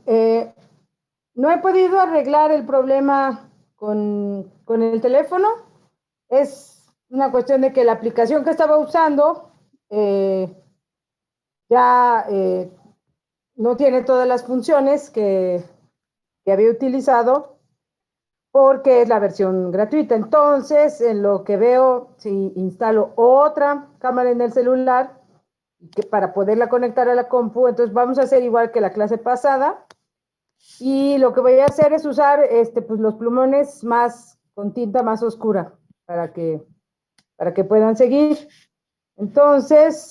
no he podido arreglar el problema con el teléfono. Es una cuestión de que la aplicación que estaba usando ya no tiene todas las funciones que había utilizado porque es la versión gratuita. Entonces, en lo que veo, si instalo otra cámara en el celular para poderla conectar a la compu, entonces vamos a hacer igual que la clase pasada. Y lo que voy a hacer es usar pues, los plumones más con tinta más oscura para que puedan seguir. Entonces,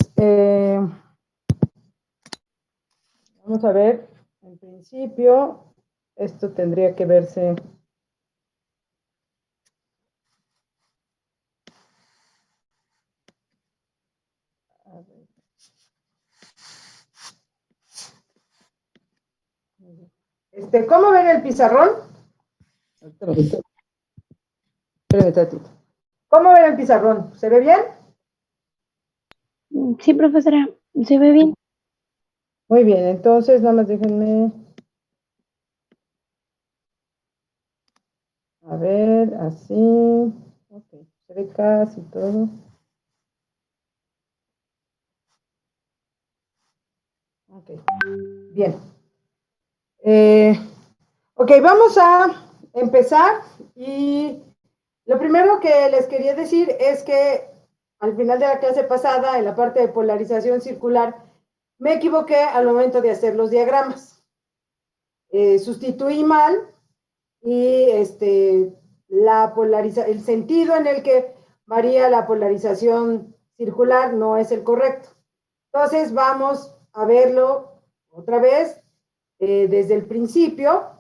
vamos a ver, en principio, esto tendría que verse. ¿Cómo ven el pizarrón? Espérame tantito. ¿Cómo ven el pizarrón? ¿Se ve bien? Sí, profesora, se ve bien. Muy bien, entonces nada más déjenme. A ver, así. Ok, se ve casi todo. Ok, bien. Ok, vamos a empezar y lo primero que les quería decir es que al final de la clase pasada, en la parte de polarización circular, me equivoqué al momento de hacer los diagramas. Sustituí mal y el sentido en el que varía la polarización circular no es el correcto. Entonces vamos a verlo otra vez desde el principio.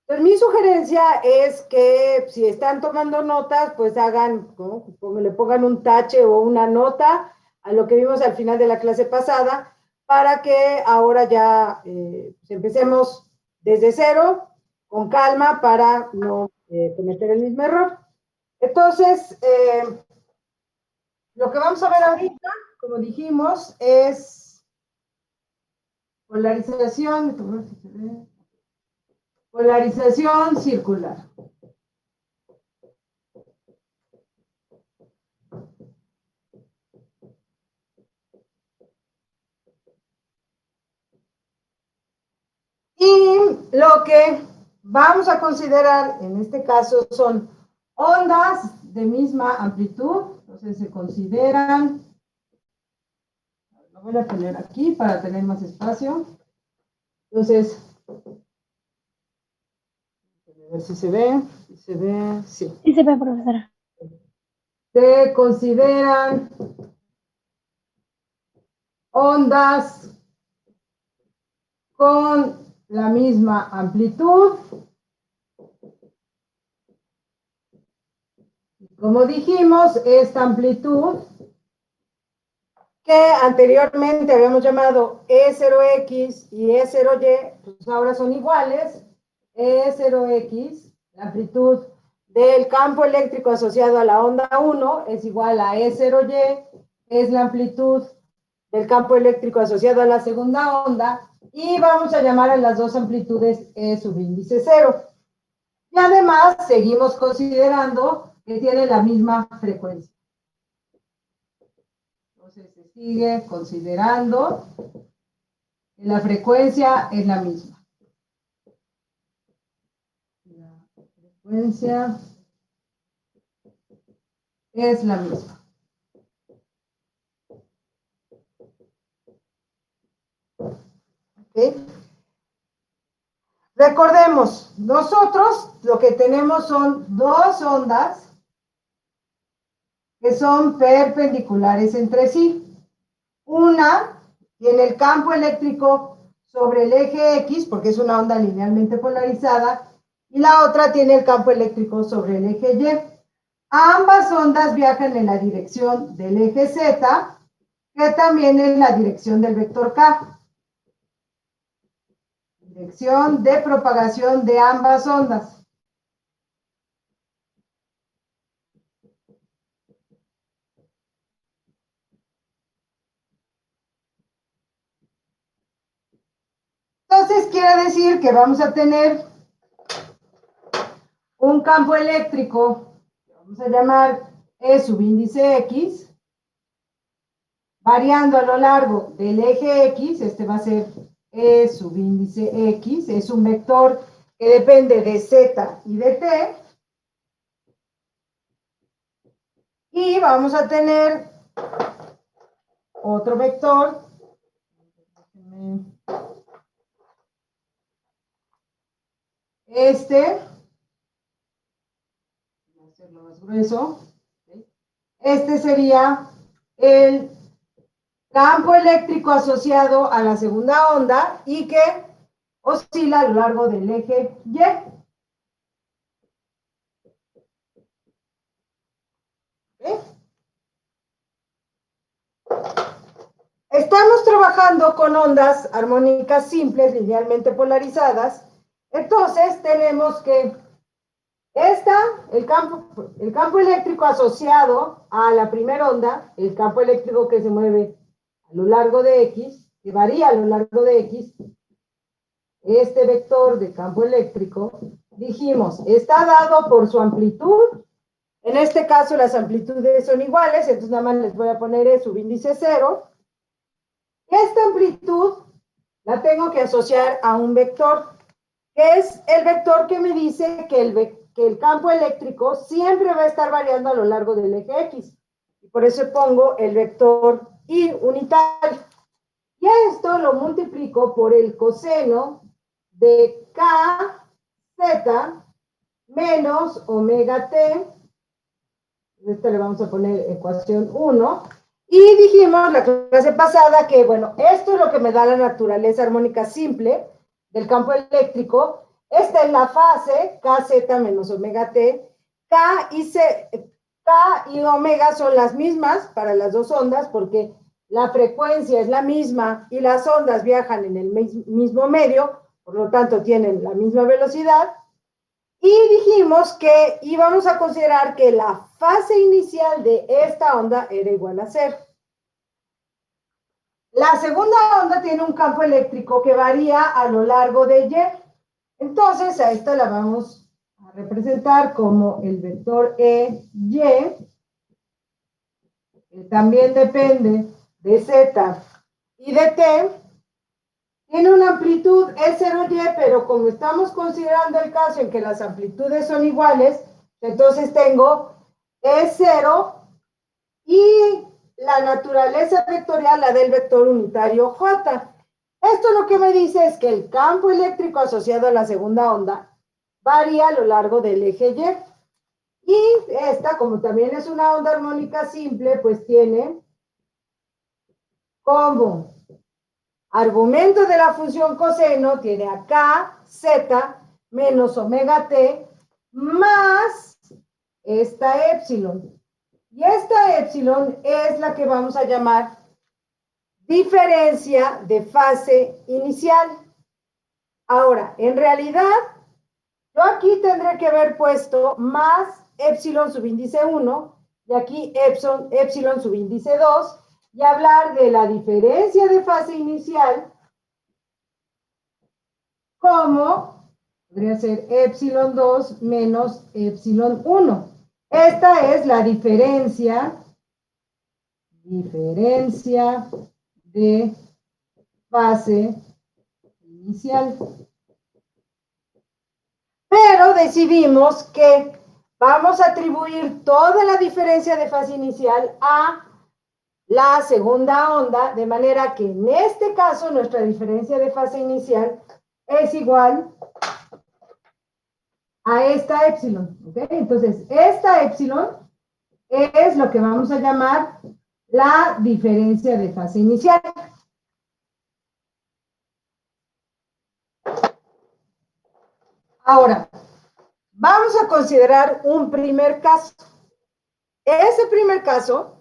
Entonces mi sugerencia es que si están tomando notas, pues hagan, ¿no? Le pongan un tache o una nota a lo que vimos al final de la clase pasada, para que ahora ya empecemos desde cero, con calma, para no cometer el mismo error. Entonces, lo que vamos a ver ahorita, como dijimos, es polarización circular. Y lo que vamos a considerar en este caso son ondas de misma amplitud. Entonces se consideran, lo voy a poner aquí para tener más espacio. Entonces, a ver si se ve, sí. Sí se ve, profesora. Se consideran ondas con la misma amplitud. Como dijimos, esta amplitud que anteriormente habíamos llamado E0X y E0Y, pues ahora son iguales. E0X, la amplitud del campo eléctrico asociado a la onda 1 es igual a E0Y, es la amplitud del campo eléctrico asociado a la segunda onda, y vamos a llamar a las dos amplitudes E subíndice 0. Y además seguimos considerando que tiene la misma frecuencia. Entonces se sigue considerando que la frecuencia es la misma. La frecuencia es la misma. ¿Okay? Recordemos, nosotros lo que tenemos son dos ondas que son perpendiculares entre sí. Una tiene el campo eléctrico sobre el eje X, porque es una onda linealmente polarizada, y la otra tiene el campo eléctrico sobre el eje Y. Ambas ondas viajan en la dirección del eje Z, que también es la dirección del vector K. Dirección de propagación de ambas ondas. Entonces quiere decir que vamos a tener un campo eléctrico, que vamos a llamar E subíndice X, variando a lo largo del eje X. Este va a ser E subíndice X, es un vector que depende de Z y de T. Y vamos a tener otro vector. Voy a hacerlo más grueso. Este sería el campo eléctrico asociado a la segunda onda y que oscila a lo largo del eje Y. Estamos trabajando con ondas armónicas simples, linealmente polarizadas. Entonces tenemos que el campo eléctrico asociado a la primera onda, el campo eléctrico que se mueve a lo largo de X, que varía a lo largo de X, este vector de campo eléctrico, dijimos, está dado por su amplitud. En este caso las amplitudes son iguales, entonces nada más les voy a poner E subíndice 0. Esta amplitud la tengo que asociar a un vector, que es el vector que me dice que el campo eléctrico siempre va a estar variando a lo largo del eje X. Y por eso pongo el vector I unitario. Y a esto lo multiplico por el coseno de KZ menos omega T. Esto le vamos a poner ecuación 1. Y dijimos la clase pasada que, bueno, esto es lo que me da la naturaleza armónica simple del campo eléctrico. Esta es la fase, KZ menos omega T. K y omega son las mismas para las dos ondas porque la frecuencia es la misma y las ondas viajan en el mismo medio, por lo tanto tienen la misma velocidad. Y dijimos que íbamos a considerar que la fase inicial de esta onda era igual a 0. La segunda onda tiene un campo eléctrico que varía a lo largo de Y. Entonces a esta la vamos a representar como el vector EY, que también depende de Z y de T. Tiene una amplitud E0Y, pero como estamos considerando el caso en que las amplitudes son iguales, entonces tengo E0 y la naturaleza vectorial, la del vector unitario J. Esto lo que me dice es que el campo eléctrico asociado a la segunda onda varía a lo largo del eje Y. Y esta, como también es una onda armónica simple, pues tiene como argumento de la función coseno, tiene a KZ menos omega T más esta épsilon. Y esta épsilon es la que vamos a llamar diferencia de fase inicial. Ahora, en realidad, yo aquí tendré que haber puesto más épsilon subíndice 1 y aquí épsilon subíndice 2 y hablar de la diferencia de fase inicial como podría ser épsilon 2 menos épsilon 1. Esta es la diferencia de fase inicial. Pero decidimos que vamos a atribuir toda la diferencia de fase inicial a la segunda onda, de manera que en este caso nuestra diferencia de fase inicial es igual a esta épsilon. ¿Okay? Entonces, esta épsilon es lo que vamos a llamar la diferencia de fase inicial. Ahora, vamos a considerar un primer caso. Ese primer caso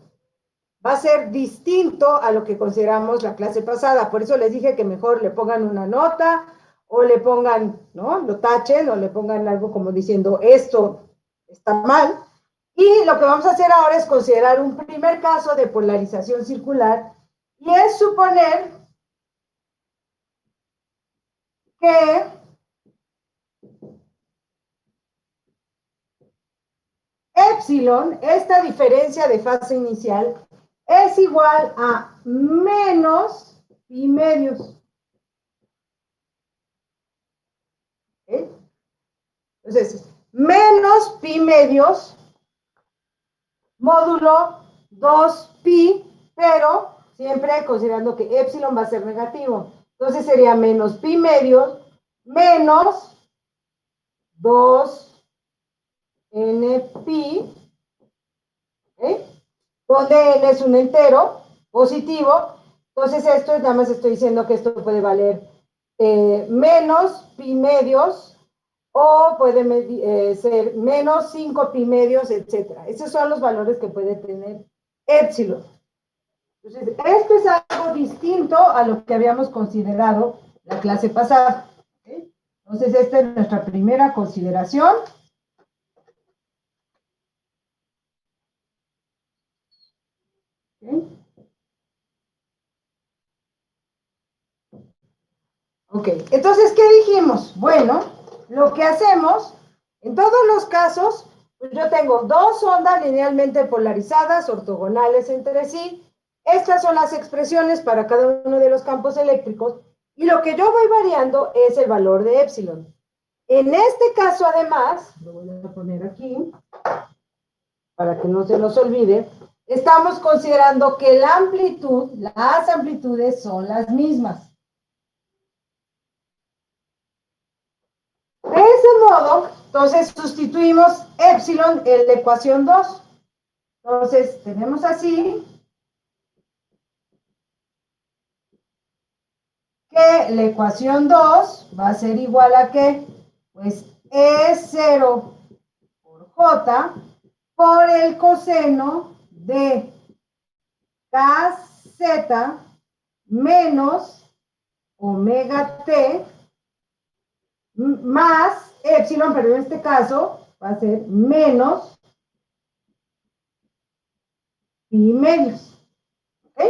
va a ser distinto a lo que consideramos la clase pasada. Por eso les dije que mejor le pongan una nota o le pongan, ¿no? Lo tachen o le pongan algo como diciendo esto está mal. Y lo que vamos a hacer ahora es considerar un primer caso de polarización circular y es suponer que epsilon, esta diferencia de fase inicial, es igual a menos pi medios. ¿Okay? Entonces, menos pi medios módulo 2pi, pero siempre considerando que epsilon va a ser negativo. Entonces sería menos pi medios menos 2n pi, ¿okay? Donde n es un entero positivo. Entonces esto, nada más estoy diciendo que esto puede valer menos pi medios o puede ser menos 5 pi medios, etc. Esos son los valores que puede tener epsilon. Entonces, esto es algo distinto a lo que habíamos considerado la clase pasada. ¿Okay? Entonces, esta es nuestra primera consideración. ¿Okay? Ok, entonces, ¿qué dijimos? Bueno, lo que hacemos, en todos los casos, pues yo tengo dos ondas linealmente polarizadas, ortogonales entre sí. Estas son las expresiones para cada uno de los campos eléctricos. Y lo que yo voy variando es el valor de epsilon. En este caso, además, lo voy a poner aquí, para que no se nos olvide, estamos considerando que la amplitud, las amplitudes son las mismas. De ese modo, entonces sustituimos epsilon en la ecuación 2. Entonces, tenemos así que la ecuación 2 va a ser igual a ¿qué? Pues E0 por J por el coseno de KZ menos omega T más epsilon, pero en este caso va a ser menos pi medios. ¿Ok?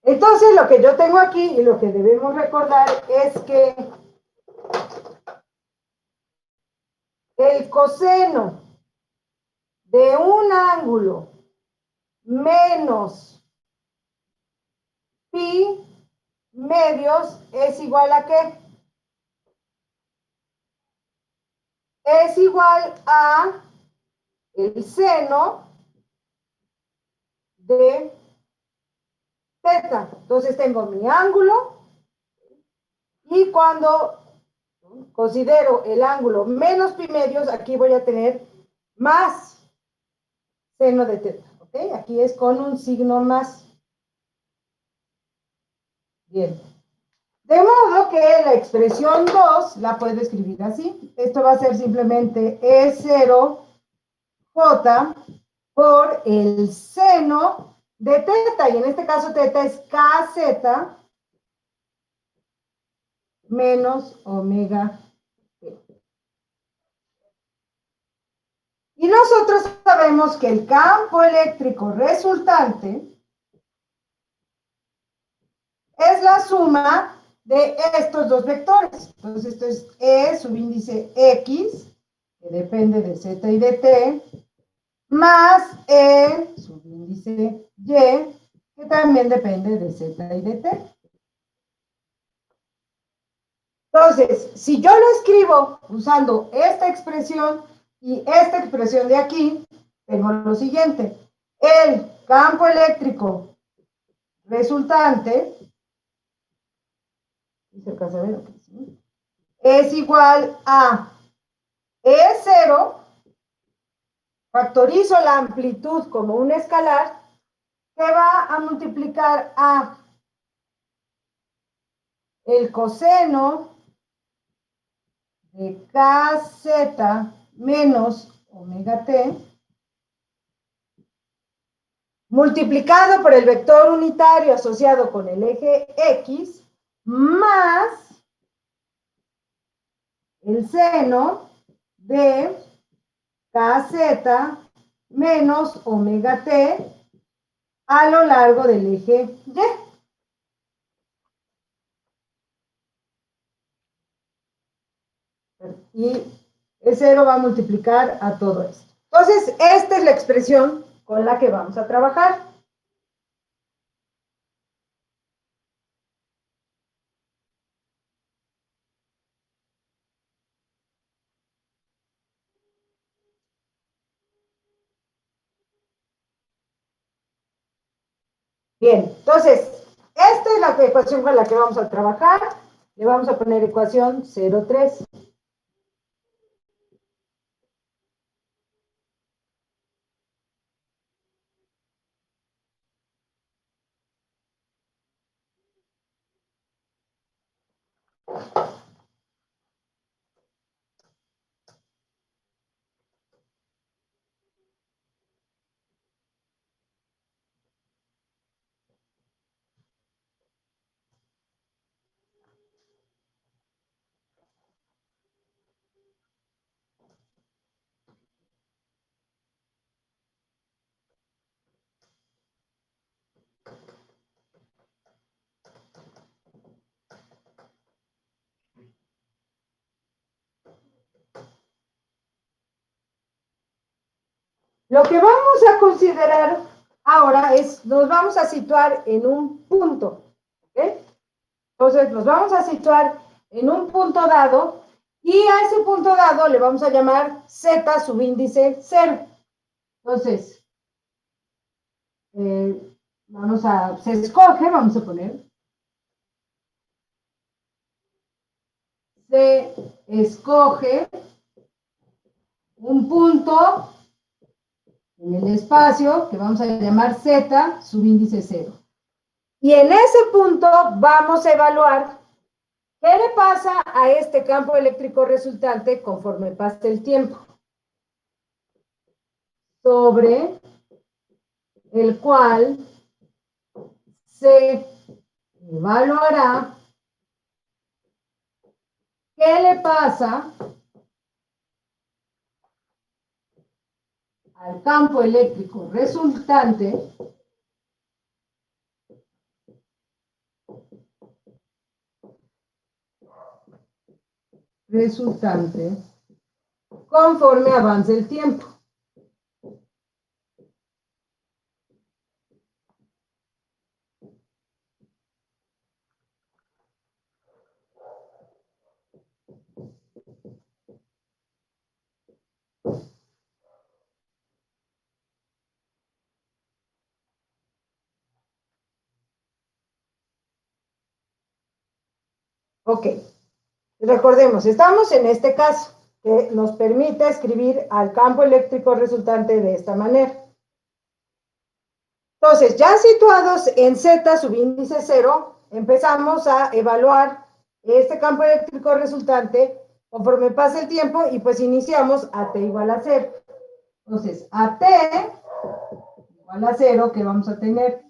Entonces, lo que yo tengo aquí y lo que debemos recordar es que el coseno de un ángulo menos pi medios es igual a ¿qué? Es igual a el seno de teta. Entonces tengo mi ángulo y cuando considero el ángulo menos pi medios, aquí voy a tener más seno de teta. ¿Ok? Aquí es con un signo más. Bien. De modo que la expresión 2 la puedo escribir así. Esto va a ser simplemente E0J por el seno de teta. Y en este caso teta es KZ menos omega T. Y nosotros sabemos que el campo eléctrico resultante es la suma de estos dos vectores. Entonces, esto es E subíndice X, que depende de Z y de T, más E subíndice Y, que también depende de Z y de T. Entonces, si yo lo escribo usando esta expresión y esta expresión de aquí, tengo lo siguiente. El campo eléctrico resultante es igual a E0, factorizo la amplitud como un escalar, que va a multiplicar a el coseno de KZ menos omega T, multiplicado por el vector unitario asociado con el eje X, más el seno de KZ menos omega T a lo largo del eje Y. y E0 va a multiplicar a todo esto. Entonces, esta es la expresión con la que vamos a trabajar. Bien, entonces, esta es la ecuación con la que vamos a trabajar. Le vamos a poner ecuación 0,3. Lo que vamos a considerar ahora es, nos vamos a situar en un punto. ¿Okay? Entonces, nos vamos a situar en un punto dado y a ese punto dado le vamos a llamar z subíndice 0. Entonces, se escoge, vamos a poner, se escoge un punto en el espacio que vamos a llamar z subíndice 0. Y en ese punto vamos a evaluar qué le pasa a este campo eléctrico resultante conforme pase el tiempo, sobre el cual se evaluará qué le pasa al campo eléctrico resultante conforme avance el tiempo. Ok, recordemos, estamos en este caso que nos permite escribir al campo eléctrico resultante de esta manera. Entonces, ya situados en Z subíndice 0, empezamos a evaluar este campo eléctrico resultante conforme pasa el tiempo y pues iniciamos a t igual a 0. Entonces, a t igual a 0, ¿qué vamos a tener?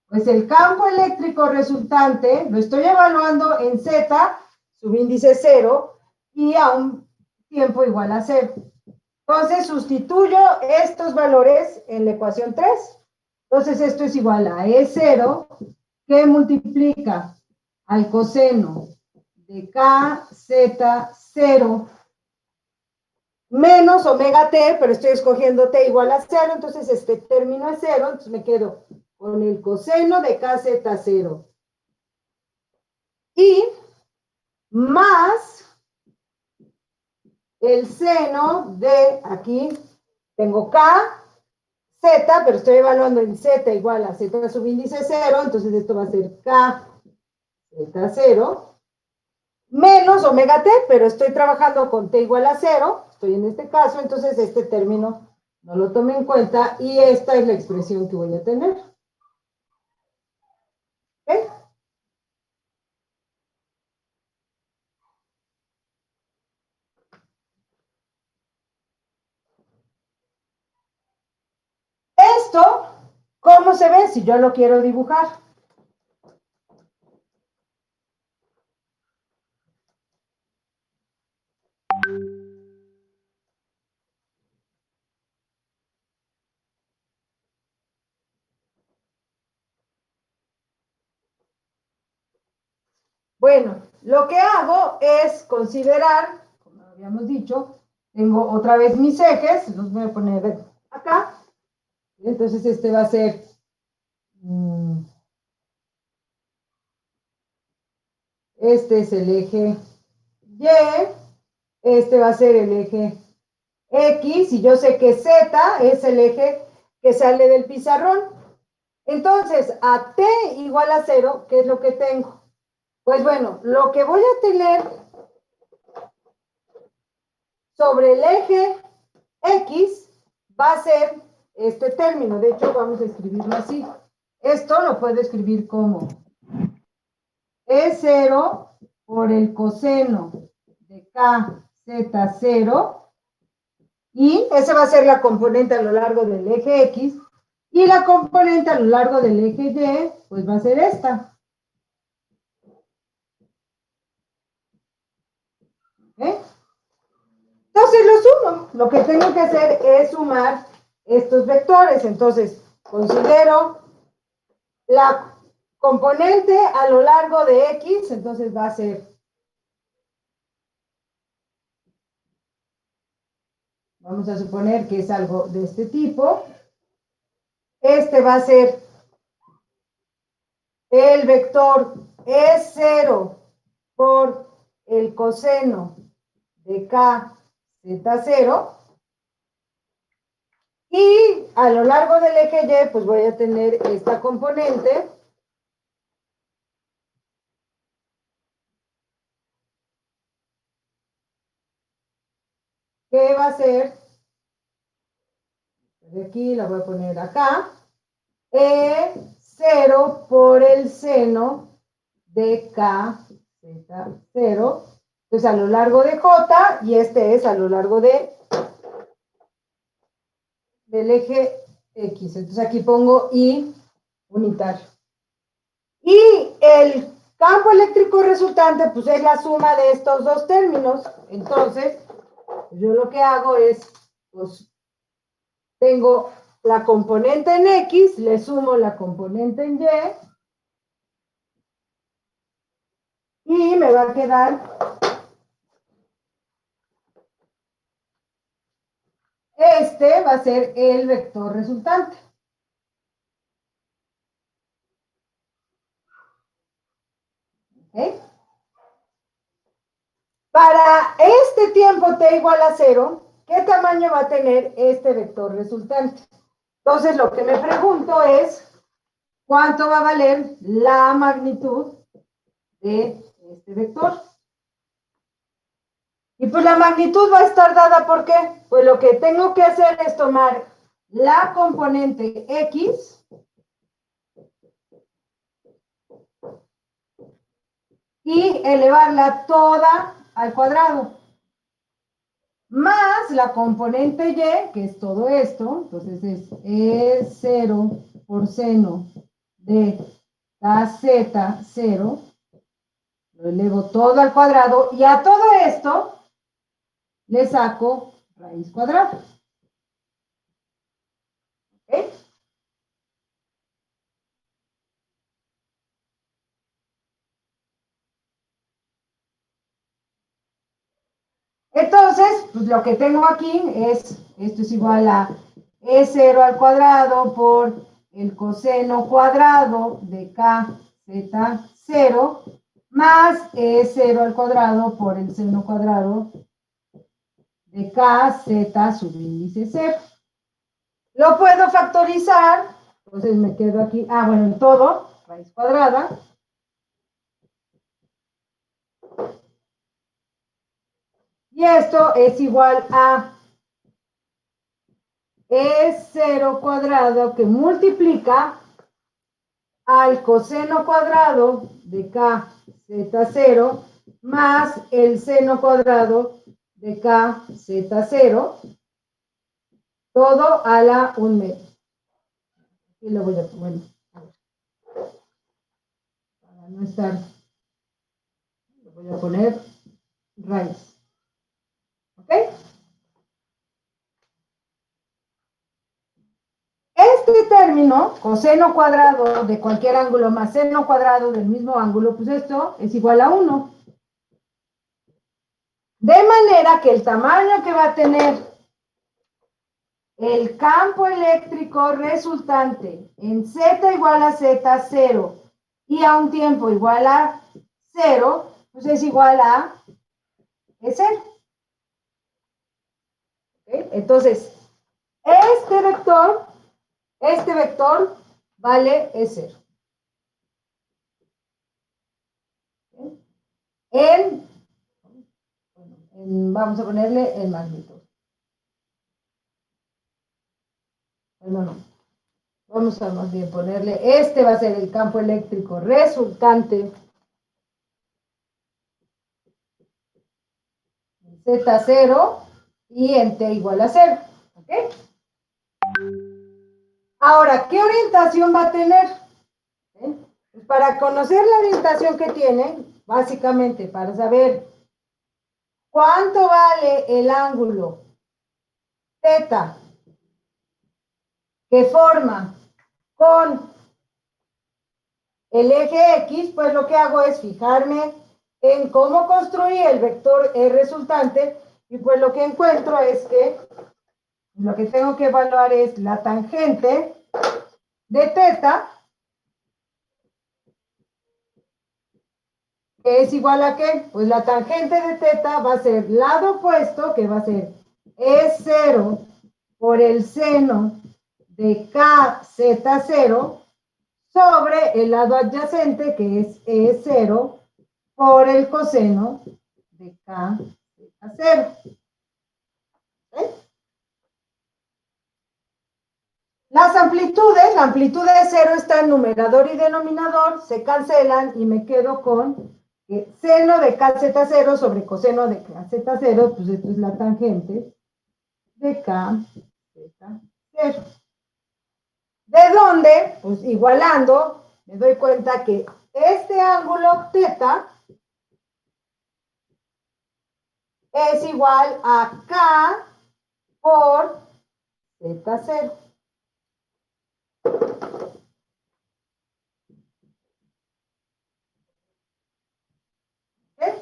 Pues el campo eléctrico resultante lo estoy evaluando en Z subíndice 0 y a un tiempo igual a 0. Entonces, sustituyo estos valores en la ecuación 3. Entonces, esto es igual a E0 que multiplica al coseno de KZ0 menos omega t, pero estoy escogiendo t igual a 0, entonces este término es 0, entonces me quedo con el coseno de KZ0 y más el seno de, aquí tengo K, Z, pero estoy evaluando en Z igual a Z subíndice 0, entonces esto va a ser K Z0 menos omega t, pero estoy trabajando con t igual a 0, estoy en este caso, entonces este término no lo tomé en cuenta y esta es la expresión que voy a tener. ¿Okay? Esto, ¿cómo se ve si yo lo quiero dibujar? Bueno, lo que hago es considerar, como habíamos dicho, tengo otra vez mis ejes, los voy a poner acá. Entonces este va a ser este es el eje Y, este va a ser el eje X, y yo sé que Z es el eje que sale del pizarrón. Entonces, a T igual a 0, ¿qué es lo que tengo? Pues bueno, lo que voy a tener sobre el eje X va a ser este término. De hecho, vamos a escribirlo así. Esto lo puedo escribir como E0 por el coseno de KZ0, y esa va a ser la componente a lo largo del eje X, y la componente a lo largo del eje Y, pues va a ser esta. Entonces lo sumo. Lo que tengo que hacer es sumar estos vectores. Entonces, considero la componente a lo largo de X, entonces va a ser, vamos a suponer que es algo de este tipo. Este va a ser el vector E0 por el coseno de KZ0. Y a lo largo del eje Y, pues voy a tener esta componente. Que va a ser, de aquí la voy a poner acá, E0 por el seno de KZ0. Entonces a lo largo de J, y este es a lo largo del eje X. Entonces aquí pongo I unitario. Y el campo eléctrico resultante, pues es la suma de estos dos términos. Entonces, yo lo que hago es, pues, tengo la componente en X, le sumo la componente en Y me va a quedar este va a ser el vector resultante. ¿Okay? Para este tiempo t igual a 0, ¿qué tamaño va a tener este vector resultante? Entonces, lo que me pregunto es, ¿cuánto va a valer la magnitud de este vector? Y pues la magnitud va a estar dada ¿por qué? Pues lo que tengo que hacer es tomar la componente X y elevarla toda al cuadrado, más la componente Y, que es todo esto. Entonces es E0 por seno de KZ0, lo elevo todo al cuadrado, y a todo esto le saco raíz cuadrada. ¿Okay? Entonces, pues lo que tengo aquí es, esto es igual a E0 al cuadrado por el coseno cuadrado de KZ0 más E0 al cuadrado por el seno cuadrado de KZ subíndice 0. Lo puedo factorizar, entonces me quedo aquí, bueno, en todo, raíz cuadrada. Y esto es igual a E0 cuadrado que multiplica al coseno cuadrado de KZ0 más el seno cuadrado de KZ0, todo a la 1 medio. Y lo voy a poner, para no estar, lo voy a poner raíz. ¿Ok? Este término, coseno cuadrado de cualquier ángulo más seno cuadrado del mismo ángulo, pues esto es igual a 1. De manera que el tamaño que va a tener el campo eléctrico resultante en Z igual a Z0 y a un tiempo igual a 0, pues es igual a E0. ¿Okay? Entonces, este vector vale E0. Vamos a ponerle en magnitud. Bueno, no. Vamos a más bien ponerle, este va a ser el campo eléctrico resultante en Z0 y en T igual a 0. ¿Ok? Ahora, ¿qué orientación va a tener? Pues para conocer la orientación que tiene, básicamente para saber cuánto vale el ángulo θ que forma con el eje X, pues lo que hago es fijarme en cómo construí el vector resultante y pues lo que encuentro es que lo que tengo que evaluar es la tangente de θ, que es igual a ¿qué? Pues la tangente de θ va a ser lado opuesto, que va a ser E0 por el seno de KZ0 sobre el lado adyacente, que es E0 por el coseno de KZ0. ¿Okay? Las amplitudes, la amplitud de 0 está en numerador y denominador, se cancelan y me quedo con seno de KZ0 sobre coseno de KZ0, pues esto es la tangente de KZ0. ¿De dónde? Pues igualando, me doy cuenta que este ángulo θ es igual a K por Z0. ¿Okay?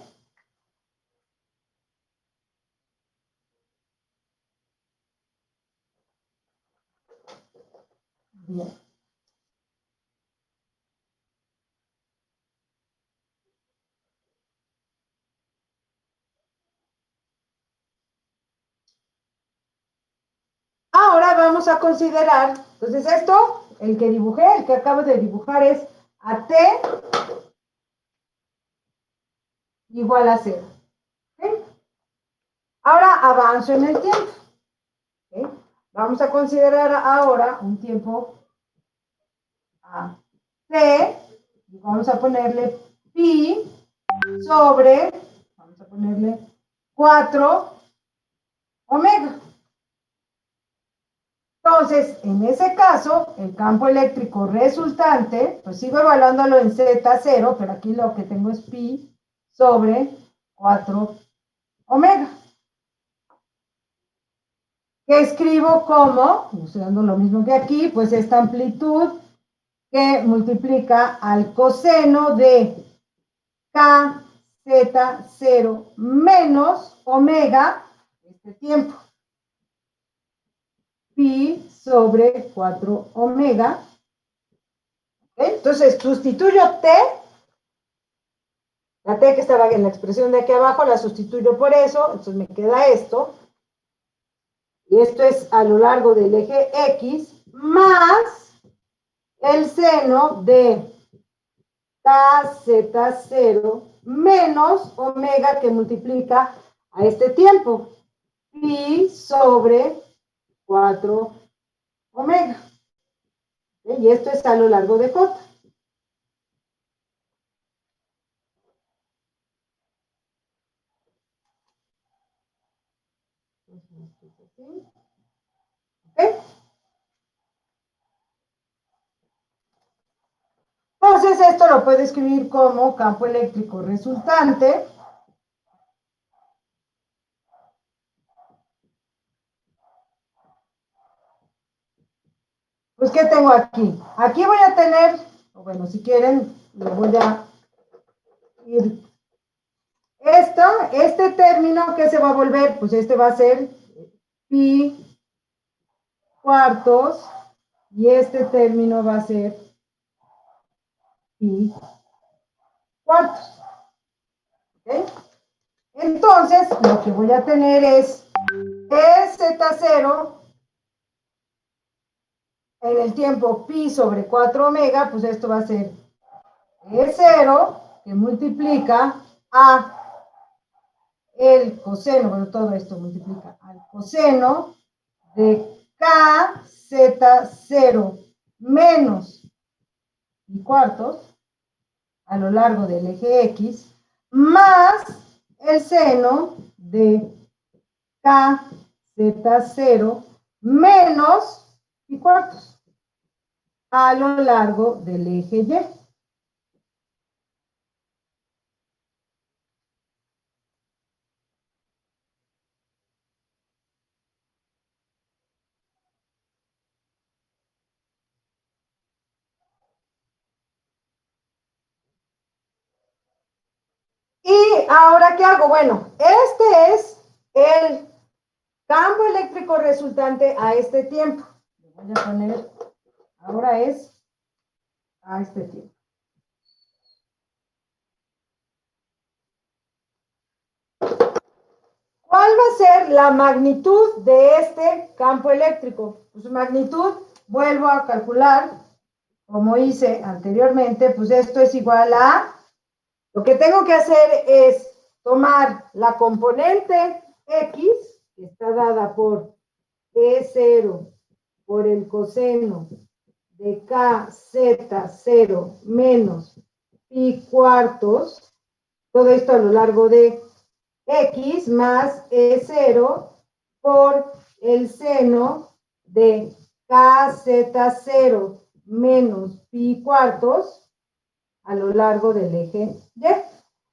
Bien. Ahora vamos a considerar, entonces esto, el que dibujé, el que acabo de dibujar es a T igual a 0. ¿Okay? Ahora avanzo en el tiempo. ¿Okay? Vamos a considerar ahora un tiempo a T, y vamos a ponerle pi sobre, vamos a ponerle 4 omega. Entonces, en ese caso, el campo eléctrico resultante, pues sigo evaluándolo en Z0, pero aquí lo que tengo es pi sobre 4 omega. Que escribo como, usando lo mismo que aquí, pues esta amplitud que multiplica al coseno de KZ0 menos omega, este tiempo. Pi sobre 4 omega. ¿Okay? Entonces, sustituyo T, la T que estaba en la expresión de aquí abajo, la sustituyo por eso, entonces me queda esto. Y esto es a lo largo del eje X, más el seno de KZ0 menos omega que multiplica a este tiempo. Pi sobre 4 omega. Y esto es a lo largo de J. ¿Okay? Entonces esto lo puedo escribir como campo eléctrico resultante. Pues, ¿qué tengo aquí? Aquí voy a tener, o bueno, si quieren, lo voy a ir este término, ¿qué se va a volver? Pues este va a ser pi cuartos, y este término va a ser pi cuartos. ¿Okay? Entonces, lo que voy a tener es z0 en el tiempo pi sobre 4 omega, pues esto va a ser E0 que multiplica a el coseno, bueno, todo esto multiplica al coseno de kz0 menos pi cuartos a lo largo del eje X, más el seno de kz0 menos pi cuartos a lo largo del eje Y. Y ahora, ¿qué hago? Bueno, este es el campo eléctrico resultante a este tiempo. Le voy a poner, ahora es a este tiempo. ¿Cuál va a ser la magnitud de este campo eléctrico? Pues su magnitud, vuelvo a calcular, como hice anteriormente, pues esto es igual a, lo que tengo que hacer es tomar la componente X, que está dada por E0 por el coseno de kz0 menos pi cuartos, todo esto a lo largo de X más E0 por el seno de kz0 menos pi cuartos a lo largo del eje Y.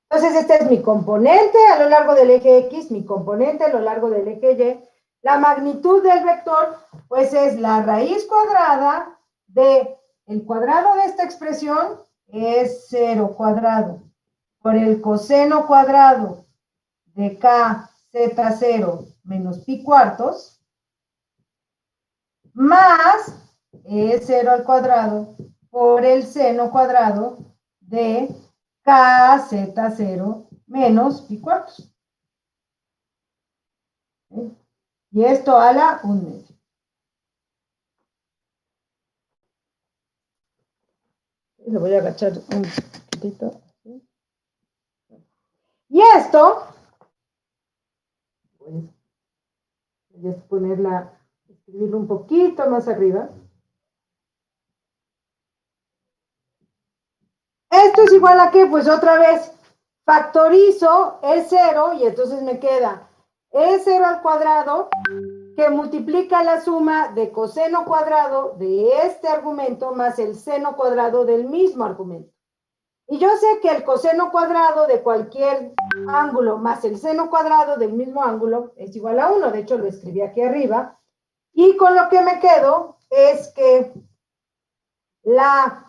Entonces, este es mi componente a lo largo del eje X, mi componente a lo largo del eje Y. La magnitud del vector, pues es la raíz cuadrada de el cuadrado de esta expresión es 0 cuadrado por el coseno cuadrado de kz0 menos pi cuartos más E0 al cuadrado por el seno cuadrado de kz0 menos pi cuartos. ¿Sí? Y esto a la 1/2. Le voy a agachar un poquitito. Y esto, pues, voy a ponerla, escribirlo un poquito más arriba. Esto es igual a qué, pues otra vez factorizo E0 y entonces me queda E0 al cuadrado que multiplica la suma de coseno cuadrado de este argumento más el seno cuadrado del mismo argumento. Y yo sé que el coseno cuadrado de cualquier ángulo más el seno cuadrado del mismo ángulo es igual a 1. De hecho, lo escribí aquí arriba. Y con lo que me quedo es que la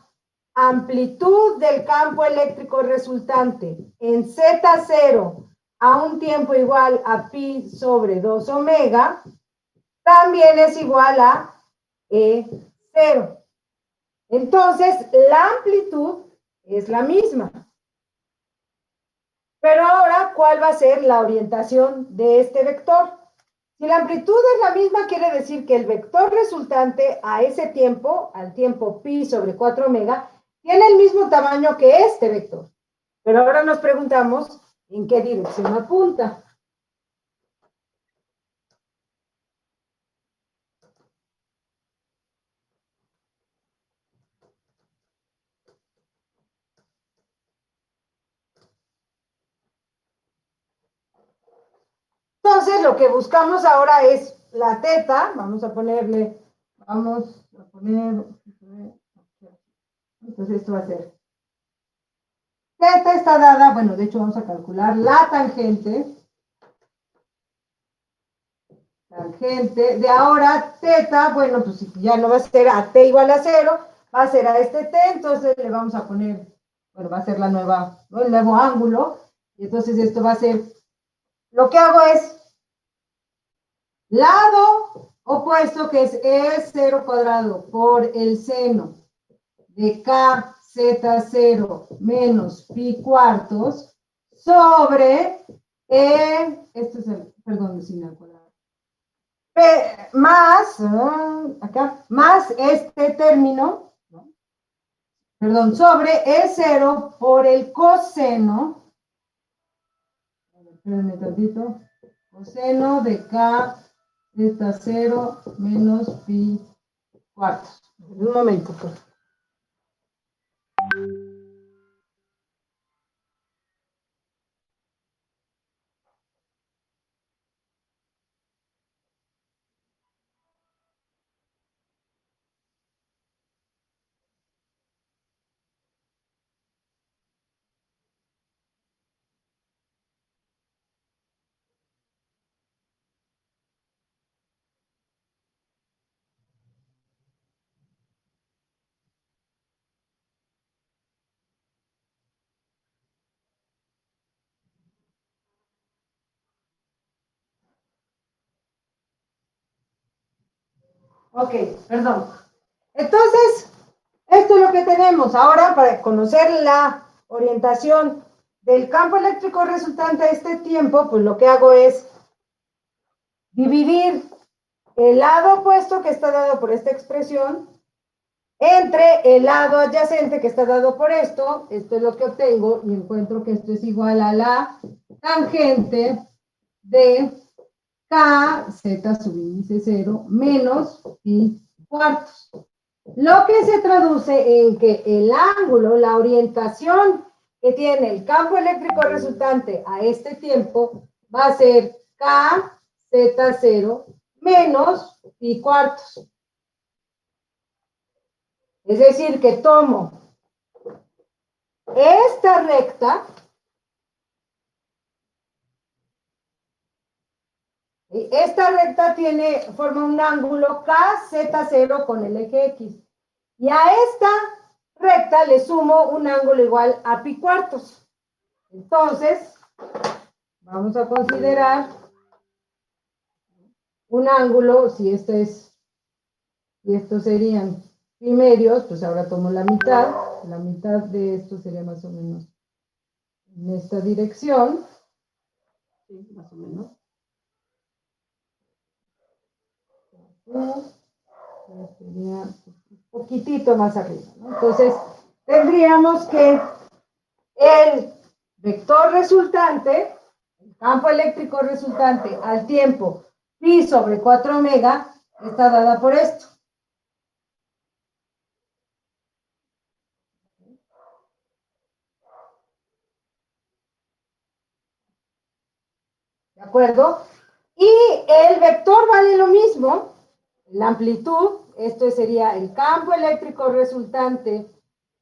amplitud del campo eléctrico resultante en Z0 a un tiempo igual a pi sobre 2 omega también es igual a E0. Entonces, la amplitud es la misma. Pero ahora, ¿cuál va a ser la orientación de este vector? Si la amplitud es la misma, quiere decir que el vector resultante a ese tiempo, al tiempo pi sobre 4 omega, tiene el mismo tamaño que este vector. Pero ahora nos preguntamos en qué dirección apunta. Entonces, lo que buscamos ahora es la teta. Vamos a poner, entonces esto va a ser, teta está dada, bueno, de hecho vamos a calcular la tangente de ahora, teta, bueno, pues ya no va a ser a t igual a 0, va a ser a este t, entonces le vamos a poner, bueno, va a ser el nuevo ángulo, Y entonces esto va a ser, lo que hago es, lado opuesto, que es E0 cuadrado por el seno de KZ0 menos pi cuartos sobre esto es el, perdón, sin el cuadrado, más, acá, más este término, ¿no? Perdón, sobre E0 por el coseno, espérenme tantito, coseno de KZ0 menos pi cuartos. Un momento, por favor. Ok, perdón. Entonces, esto es lo que tenemos. Ahora, para conocer la orientación del campo eléctrico resultante a este tiempo, pues lo que hago es dividir el lado opuesto, que está dado por esta expresión, entre el lado adyacente, que está dado por esto. Esto es lo que obtengo y encuentro que esto es igual a la tangente de KZ subíndice 0 menos pi cuartos. Lo que se traduce en que el ángulo, la orientación que tiene el campo eléctrico resultante a este tiempo va a ser KZ0 menos pi cuartos. Es decir, que tomo esta recta, y esta recta forma un ángulo KZ0 con el eje X. Y a esta recta le sumo un ángulo igual a pi cuartos. Entonces, vamos a considerar un ángulo, si estos serían pi medios, pues ahora tomo la mitad de esto sería más o menos en esta dirección, sí, más o menos. Sería un poquitito más arriba, ¿no? Entonces, tendríamos que el vector resultante, el campo eléctrico resultante al tiempo pi sobre 4 omega, está dada por esto. ¿De acuerdo? Y el vector vale lo mismo, la amplitud, esto sería el campo eléctrico resultante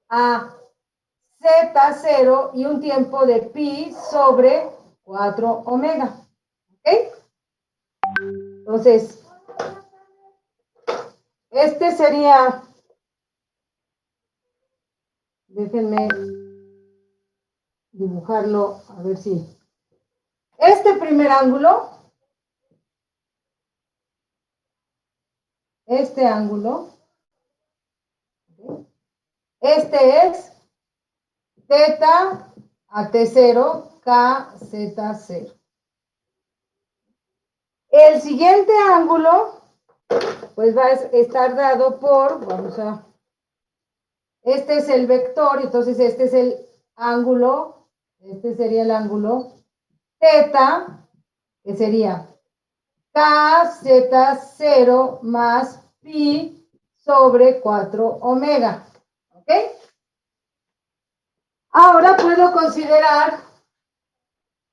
a Z0 y un tiempo de pi sobre 4 omega. ¿Ok? Entonces, este sería, déjenme dibujarlo, a ver si, este primer ángulo, este ángulo, este es θ a T0, KZ0. El siguiente ángulo, pues va a estar dado por, este es el vector, entonces este es el ángulo, este sería el ángulo θ, que sería KZ0 más pi sobre 4 omega. ¿Ok? Ahora puedo considerar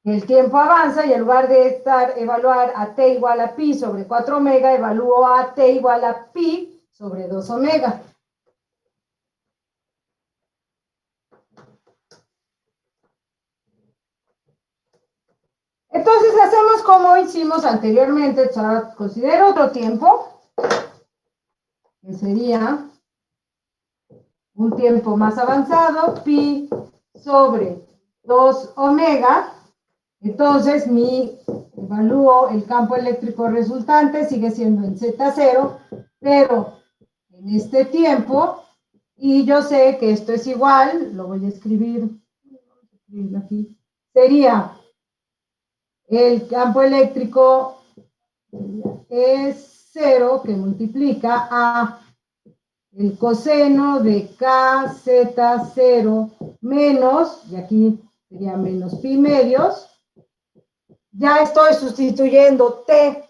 que el tiempo avanza y en lugar de evaluar a t igual a pi sobre 4 omega, evalúo a t igual a pi sobre 2 omega. Entonces hacemos como hicimos anteriormente. Ahora considero otro tiempo, que sería un tiempo más avanzado, pi sobre 2 omega, entonces evalúo el campo eléctrico resultante, sigue siendo en Z0, pero en este tiempo, y yo sé que esto es igual, lo voy a escribir aquí, sería el campo eléctrico es 0 que multiplica a el coseno de KZ0 menos, y aquí sería menos pi medios, ya estoy sustituyendo T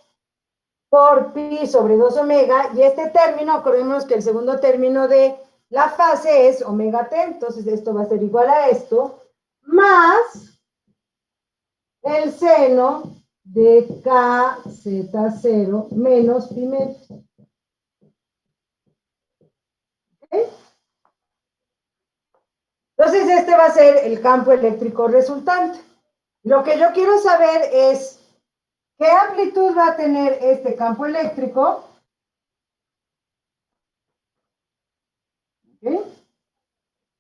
por pi sobre 2 omega, y este término, acordémonos que el segundo término de la fase es omega T, entonces esto va a ser igual a esto, más el seno de KZ0 menos pi medios. ¿Okay? Entonces este va a ser el campo eléctrico resultante. Lo que yo quiero saber es qué amplitud va a tener este campo eléctrico. ¿Okay?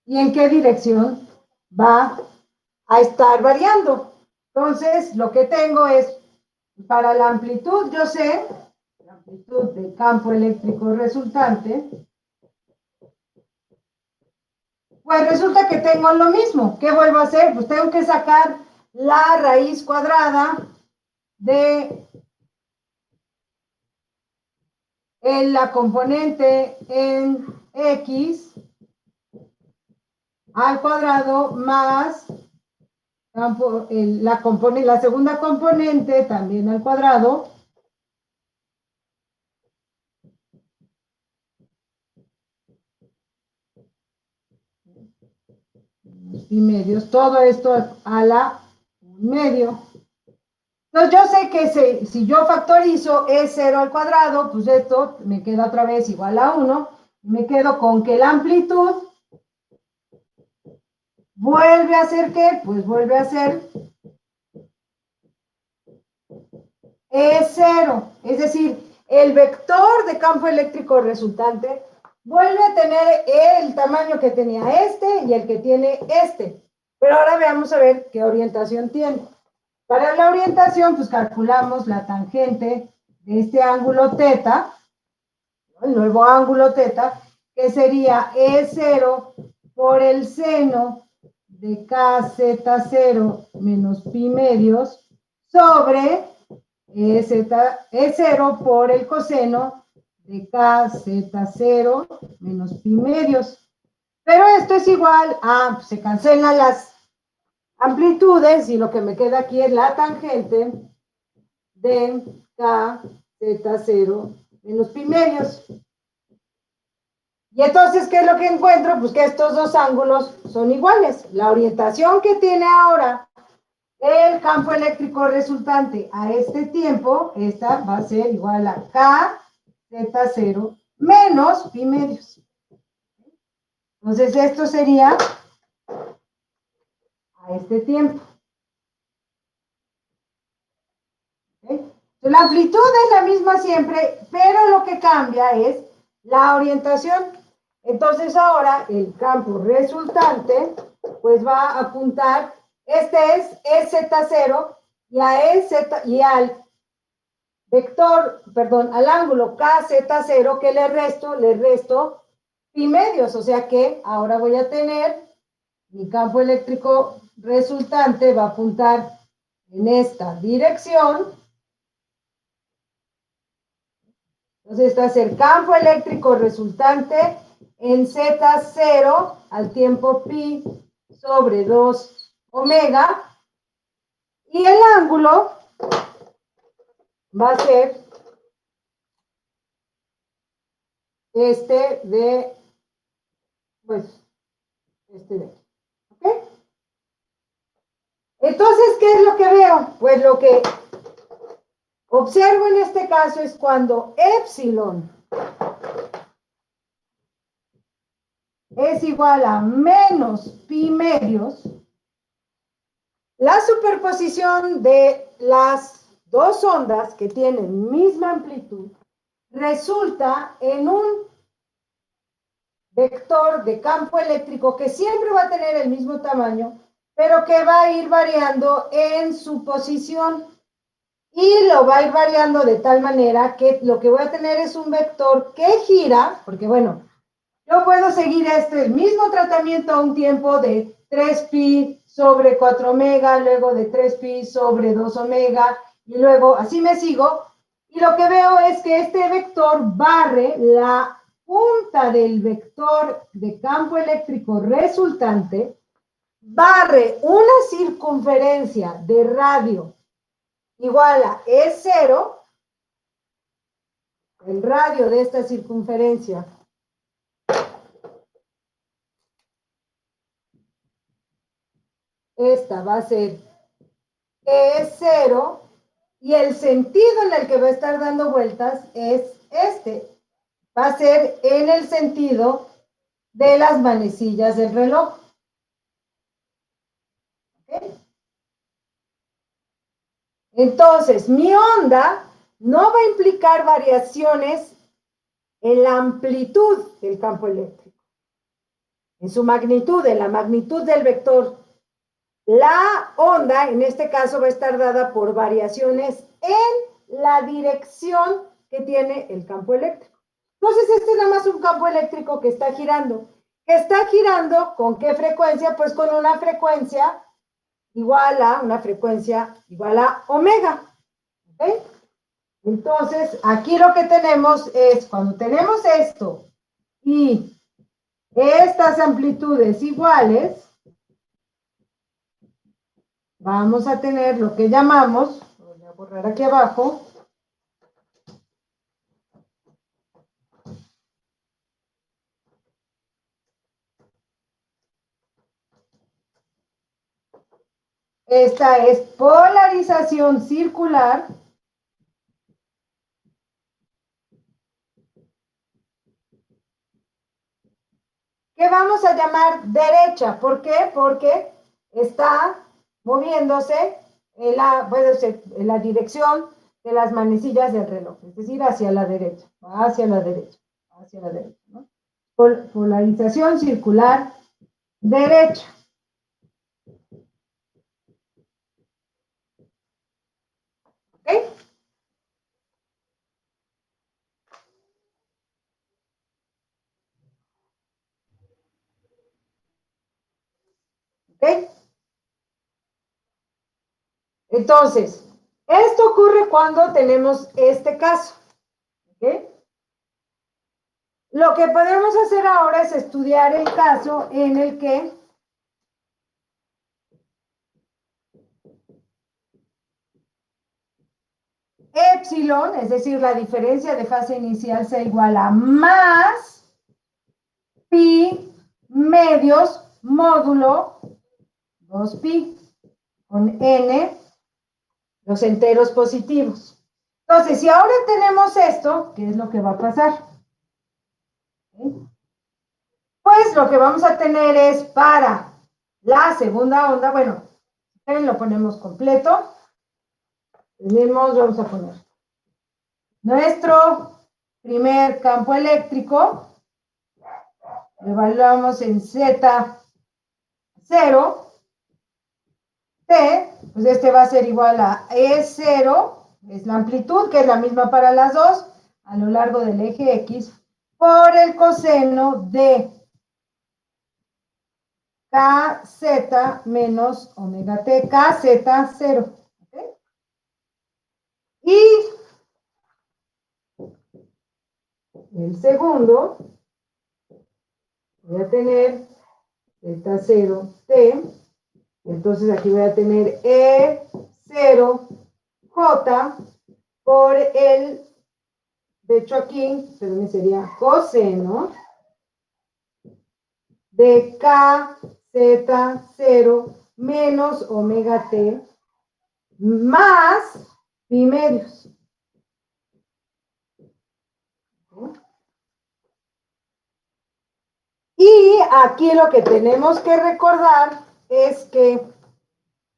Y en qué dirección va a estar variando. Entonces, lo que tengo es, para la amplitud, yo sé, la amplitud del campo eléctrico resultante, pues resulta que tengo lo mismo. ¿Qué vuelvo a hacer? Pues tengo que sacar la raíz cuadrada de la componente en X al cuadrado más la segunda componente también al cuadrado y medios, todo esto a la medio. Entonces yo sé que si yo factorizo E0 al cuadrado, pues esto me queda otra vez igual a 1, me quedo con que la amplitud vuelve a ser ¿qué? Pues vuelve a ser E0, es decir, el vector de campo eléctrico resultante vuelve a tener el tamaño que tenía este y el que tiene este. Pero ahora veamos a ver qué orientación tiene. Para la orientación, pues calculamos la tangente de este ángulo θ, el nuevo ángulo θ, que sería E0 por el seno de KZ0 menos pi medios sobre E0 por el coseno de KZ0 menos pi medios. Pero esto es igual a, se cancelan las amplitudes y lo que me queda aquí es la tangente de KZ0 menos pi medios. Y entonces, ¿qué es lo que encuentro? Pues que estos dos ángulos son iguales. La orientación que tiene ahora el campo eléctrico resultante a este tiempo, esta va a ser igual a KZ0 menos pi medios. Entonces, esto sería a este tiempo. ¿Okay? La amplitud es la misma siempre, pero lo que cambia es la orientación. Entonces, ahora el campo resultante, pues va a apuntar, este es EZ0 y al vector, perdón, al ángulo KZ0 que le resto pi medios, o sea que ahora voy a tener mi campo eléctrico resultante va a apuntar en esta dirección. Entonces, este va a ser campo eléctrico resultante en Z0 al tiempo pi sobre 2 omega. Y el ángulo va a ser este de, pues, este de aquí. ¿Ok? Entonces, ¿qué es lo que veo? Pues lo que observo en este caso es cuando epsilon es igual a menos pi medios, la superposición de las dos ondas que tienen misma amplitud resulta en un vector de campo eléctrico que siempre va a tener el mismo tamaño, pero que va a ir variando en su posición. Y lo va a ir variando de tal manera que lo que voy a tener es un vector que gira, porque bueno, yo puedo seguir el mismo tratamiento a un tiempo de 3pi sobre 4 omega, luego de 3pi sobre 2 omega, y luego así me sigo. Y lo que veo es que este vector barre la punta del vector de campo eléctrico resultante, barre una circunferencia de radio igual a E0, el radio de esta circunferencia esta va a ser E0 y el sentido en el que va a estar dando vueltas es este. Va a ser en el sentido de las manecillas del reloj. ¿Okay? Entonces, mi onda no va a implicar variaciones en la amplitud del campo eléctrico, en su magnitud, en la magnitud del vector. La onda, en este caso, va a estar dada por variaciones en la dirección que tiene el campo eléctrico. Entonces, este es nada más un campo eléctrico que está girando. ¿Que está girando con qué frecuencia? Pues con una frecuencia igual a omega. ¿Okay? Entonces, aquí lo que tenemos es, cuando tenemos esto y estas amplitudes iguales, vamos a tener lo que llamamos, voy a borrar aquí abajo, esta es polarización circular que vamos a llamar derecha. ¿Por qué? Porque está moviéndose en la dirección de las manecillas del reloj, es decir, hacia la derecha, hacia la derecha, hacia la derecha, ¿no? Polarización circular derecha. ¿Ok? ¿Ok? Entonces, esto ocurre cuando tenemos este caso. ¿Ok? Lo que podemos hacer ahora es estudiar el caso en el que epsilon, es decir, la diferencia de fase inicial sea igual a más pi medios módulo 2pi con n, los enteros positivos. Entonces, si ahora tenemos esto, ¿qué es lo que va a pasar? Pues lo que vamos a tener es para la segunda onda, bueno, lo ponemos completo. Tenemos, vamos a poner nuestro primer campo eléctrico, lo evaluamos en Z0, T, pues este va a ser igual a E0, es la amplitud, que es la misma para las dos, a lo largo del eje X, por el coseno de KZ menos omega T, KZ0. ¿Okay? Y el segundo, voy a tener Z0T, entonces aquí voy a tener E0J por el, de hecho aquí, perdón, sería coseno de KZ0 menos omega T más pi medios. Y aquí lo que tenemos que recordar es que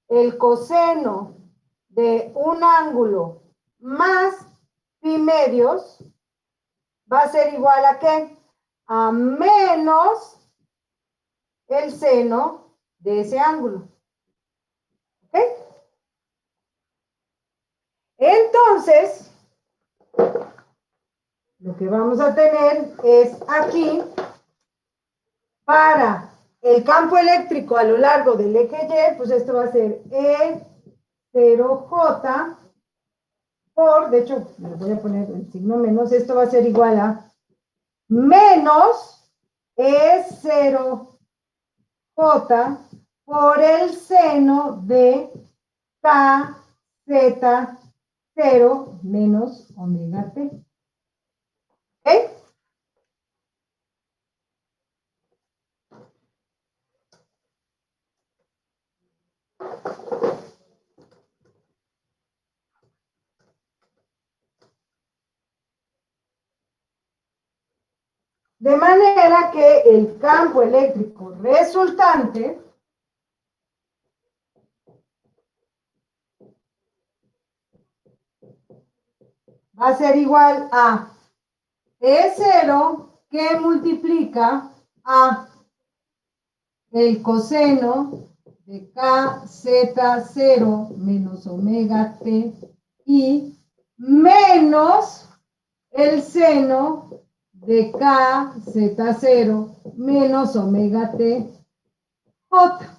el coseno de un ángulo más pi medios va a ser igual a ¿qué? A menos el seno de ese ángulo. Entonces, lo que vamos a tener es aquí, para el campo eléctrico a lo largo del eje Y, pues esto va a ser E0J por, de hecho, le voy a poner el signo menos, esto va a ser igual a menos E0J por el seno de KZ0 menos omega T. ¿Ok? De manera que el campo eléctrico resultante va a ser igual a E0 que multiplica a el coseno de KZ0 menos omega T y menos el seno de KZ0 menos omega T J.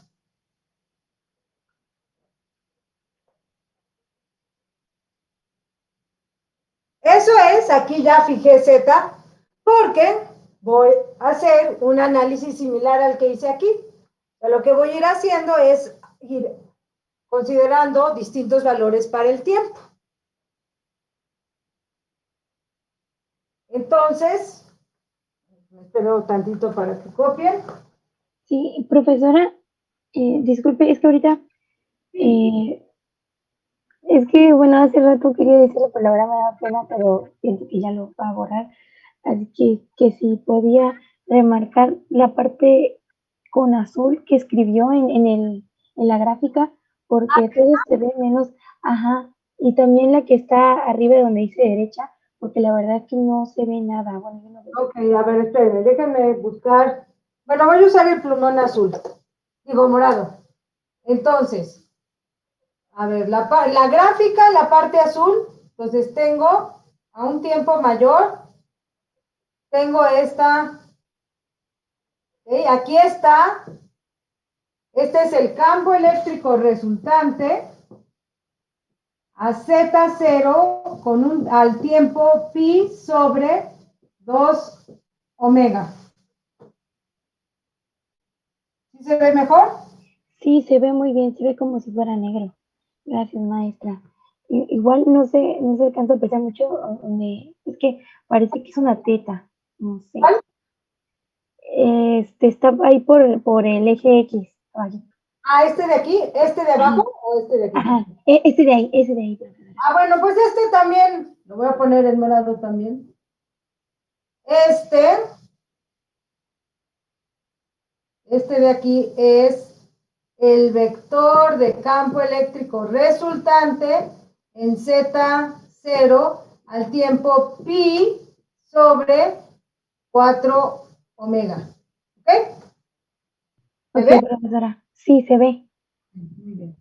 Eso es, aquí ya fijé Z, porque voy a hacer un análisis similar al que hice aquí. Lo que voy a ir haciendo es ir considerando distintos valores para el tiempo. Entonces, espero tantito para que copien. Sí, profesora, disculpe, es que ahorita, es que, bueno, hace rato quería decirle, pero la verdad me da pena, pero siento que ya lo va a borrar. Así que si podía remarcar la parte con azul que escribió en la gráfica, porque todo se ve menos, ajá, y también la que está arriba donde dice derecha, porque la verdad es que no se ve nada. Bueno, yo no veo. Ok, a ver, espérenme, déjenme buscar. Bueno, voy a usar el plumón azul, digo morado. Entonces, a ver, la gráfica, la parte azul, entonces tengo a un tiempo mayor, tengo esta, ¿okay? Aquí está, este es el campo eléctrico resultante a Z0 con al tiempo pi sobre 2 omega. ¿Sí se ve mejor? Sí, se ve muy bien, se ve como si fuera negro. Gracias, maestra. Igual no se alcanza a apreciar mucho es que parece que es una teta, no sé. ¿Cuál? Está ahí por el eje X. Ahí. Ah, este de aquí, este de abajo o este de aquí. Ajá, ese de ahí, profesora. Ah, bueno, pues este también, lo voy a poner en morado también. Este de aquí es el vector de campo eléctrico resultante en Z0 al tiempo pi sobre 4 omega. ¿Ok? ¿Se Ok, ve? profesora. Sí, se ve. Muy bien.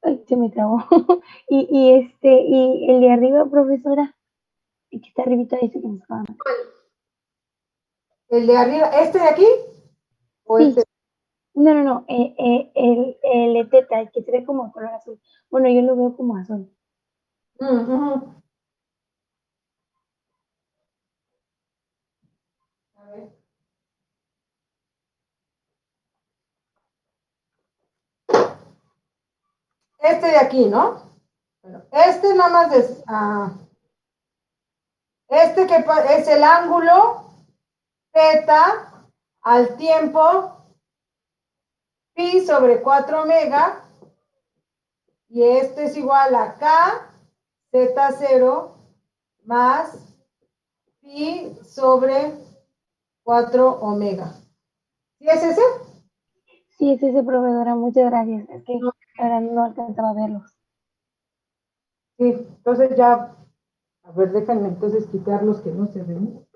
Ay, se me trabó. Y el de arriba, profesora, el que está arribita ese que nos acaba. ¿El de arriba, este de aquí? ¿O Sí, este? no, el de teta, el que se ve como color azul. Bueno, yo lo veo como azul. Uh-huh. A ver. Este de aquí, ¿no? Bueno, este nada más es, este que es el ángulo θ al tiempo pi sobre 4 omega y este es igual a k z0 más pi sobre 4 omega. ¿Sí es ese? Sí, es ese, profesora, muchas gracias. Es que ahora no alcanzaba a verlos. Sí, entonces ya, a ver, déjenme entonces quitar los que no se ven.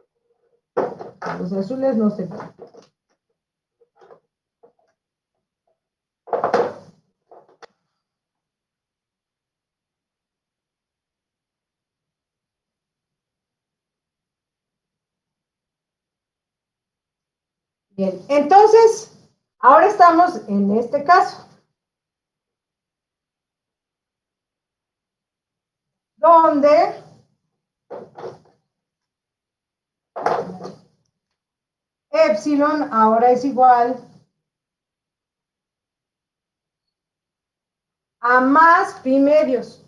Los azules no se ven. Bien, entonces, ahora estamos en este caso, donde epsilon ahora es igual a más pi medios.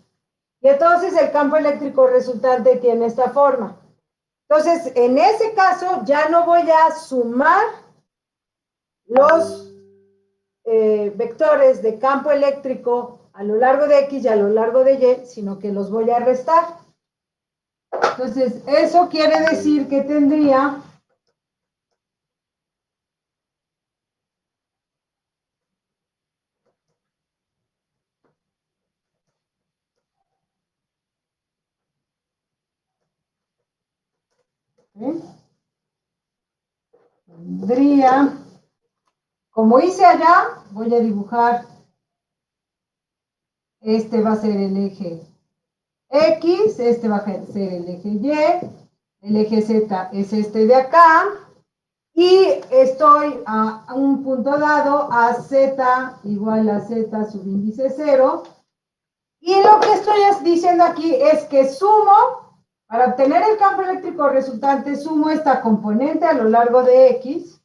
Y entonces el campo eléctrico resultante tiene esta forma. Entonces, en ese caso, ya no voy a sumar los vectores de campo eléctrico a lo largo de X y a lo largo de Y, sino que los voy a restar. Entonces, eso quiere decir que tendría tendría, como hice allá, voy a dibujar, este va a ser el eje X, este va a ser el eje Y, el eje Z es este de acá, y estoy a un punto dado a Z igual a Z subíndice 0, y lo que estoy diciendo aquí es que sumo, para obtener el campo eléctrico resultante, sumo esta componente a lo largo de X,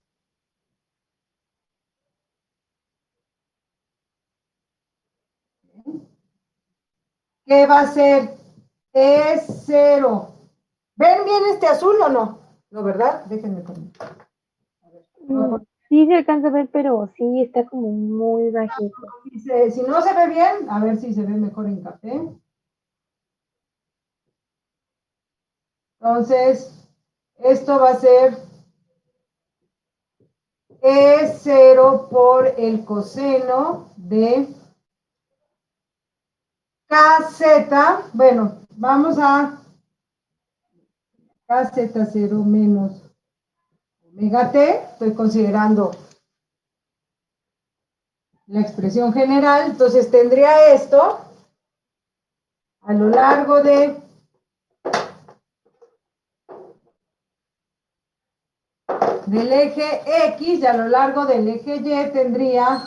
que va a ser E0. ¿Ven bien este azul o no? No, ¿verdad? Déjenme poner. Sí se alcanza a ver, pero sí está como muy bajito. Si no se ve bien, a ver si se ve mejor en café. Entonces, esto va a ser E0 por el coseno de KZ. Bueno, vamos a KZ0 menos omega T. Estoy considerando la expresión general. Entonces, tendría esto a lo largo del eje X y a lo largo del eje Y tendría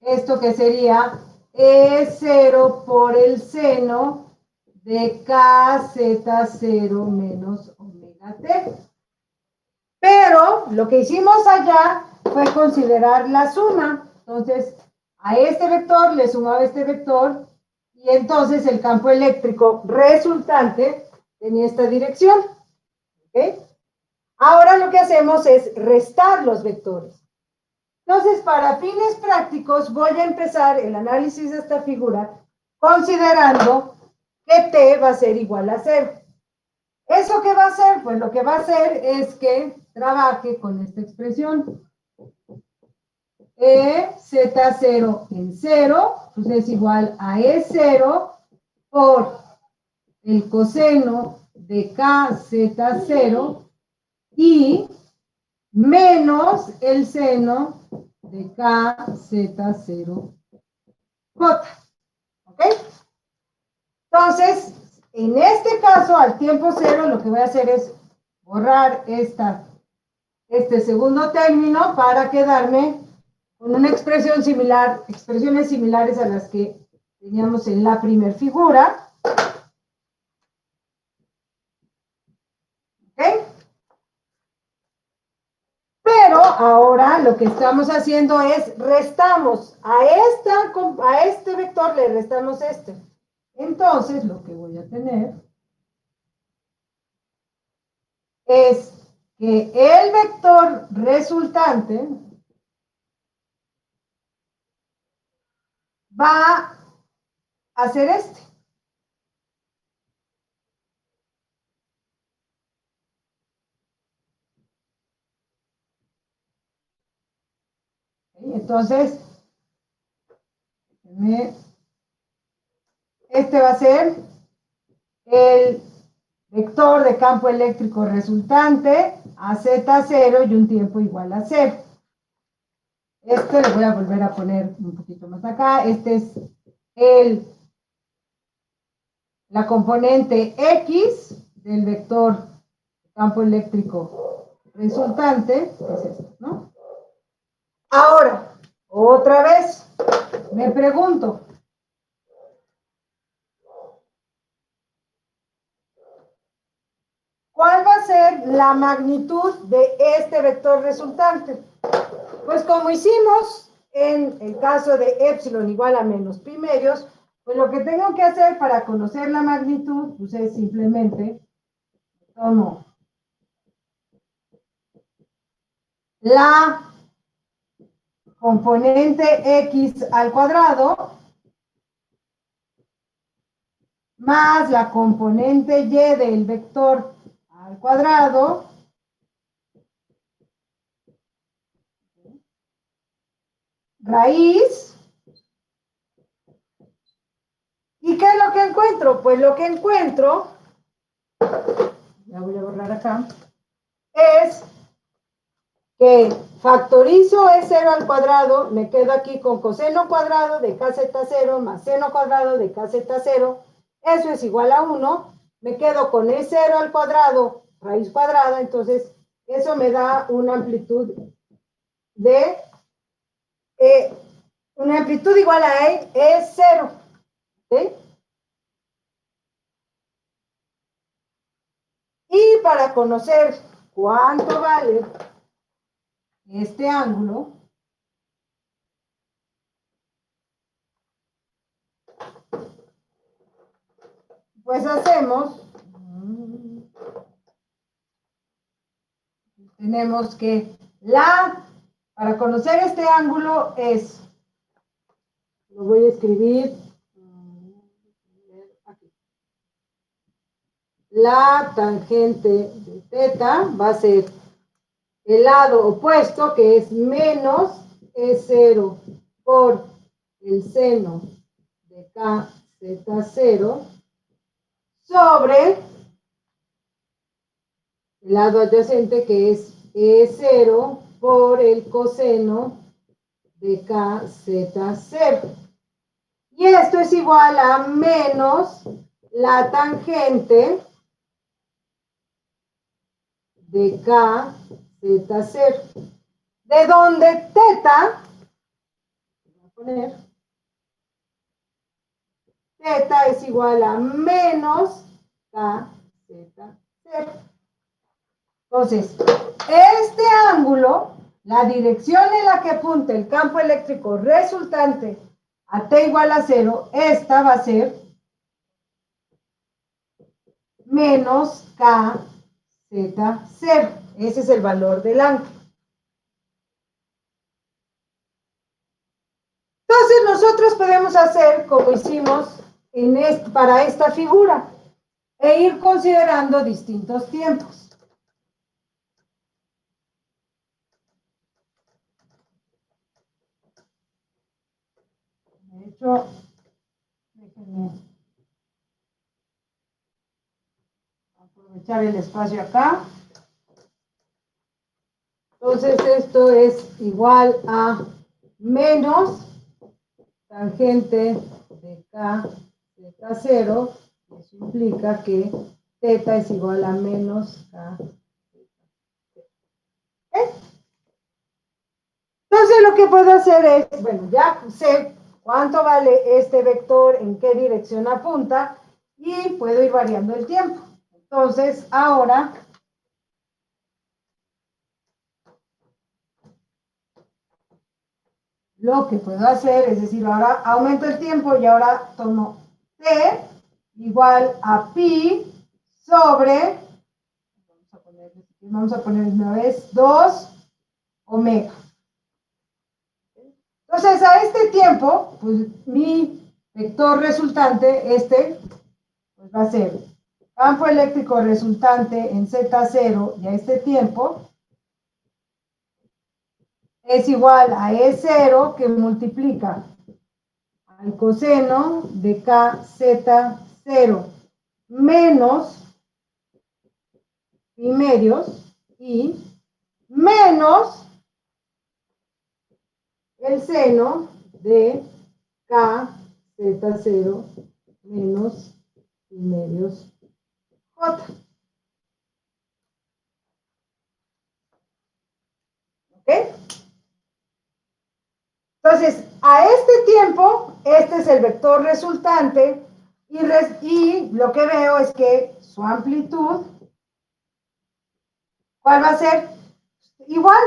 esto que sería E0 por el seno de KZ0 menos omega T. Pero lo que hicimos allá fue considerar la suma. Entonces, a este vector le sumaba este vector y entonces el campo eléctrico resultante tenía esta dirección. ¿Okay? Ahora lo que hacemos es restar los vectores. Entonces, para fines prácticos, voy a empezar el análisis de esta figura considerando que T va a ser igual a 0. ¿Eso qué va a hacer? Pues lo que va a hacer es que trabaje con esta expresión. Z0 en 0, pues es igual a E0 por el coseno de KZ0 y menos el seno de KZ0J. ¿Ok? Entonces, en este caso, al tiempo cero, lo que voy a hacer es borrar este segundo término para quedarme con una expresión similar, expresiones similares a las que teníamos en la primera figura. ¿Ok? Pero ahora lo que estamos haciendo es restamos a este vector, le restamos este. Entonces, lo que voy a tener es que el vector resultante va a ser este. Entonces, este va a ser el vector de campo eléctrico resultante a Z0 y un tiempo igual a 0. Este le voy a volver a poner un poquito más acá. Este es la componente X del vector campo eléctrico resultante, es esto, ¿no? Ahora, otra vez, me pregunto, ¿cuál va a ser la magnitud de este vector resultante? Pues como hicimos en el caso de epsilon igual a menos pi medios, pues lo que tengo que hacer para conocer la magnitud, pues es simplemente tomo la componente x al cuadrado más la componente y del vector al cuadrado raíz. ¿Y qué es lo que encuentro? Pues lo que encuentro, la voy a borrar acá, es que factorizo E0 al cuadrado, me quedo aquí con coseno cuadrado de kz0 más seno cuadrado de kz0, eso es igual a 1, me quedo con E0 al cuadrado, raíz cuadrada, entonces eso me da una amplitud de, una amplitud igual a E0, ¿sí? Y para conocer cuánto vale este ángulo, pues hacemos, tenemos que para conocer este ángulo es, lo voy a escribir aquí, la tangente de teta va a ser el lado opuesto, que es menos E0 por el seno de kz0 sobre el lado adyacente, que es E0 por el coseno de kz0. Y esto es igual a menos la tangente de kz0. De donde teta, voy a poner, teta es igual a menos kz0. Entonces, este ángulo, la dirección en la que apunta el campo eléctrico resultante a t igual a 0, esta va a ser menos kz0. Ese es el valor del ángulo. Entonces, nosotros podemos hacer como hicimos para esta figura e ir considerando distintos tiempos. De hecho, déjenme aprovechar el espacio acá. Entonces, esto es igual a menos tangente de kz0. Eso implica que teta es igual a menos kz0. Entonces, lo que puedo hacer es, bueno, ya sé cuánto vale este vector, en qué dirección apunta, y puedo ir variando el tiempo. Entonces, ahora lo que puedo hacer es decir, ahora aumento el tiempo y ahora tomo t igual a pi sobre, vamos a poner una vez, 2 omega. Entonces, a este tiempo, pues mi vector resultante, pues va a ser campo eléctrico resultante en Z0 y a este tiempo es igual a E0 que multiplica al coseno de KZ0 menos pi medios y menos el seno de k zeta 0 menos pi medios j. ¿Ok? Entonces, a este tiempo, este es el vector resultante y lo que veo es que su amplitud, ¿cuál va a ser? Igual,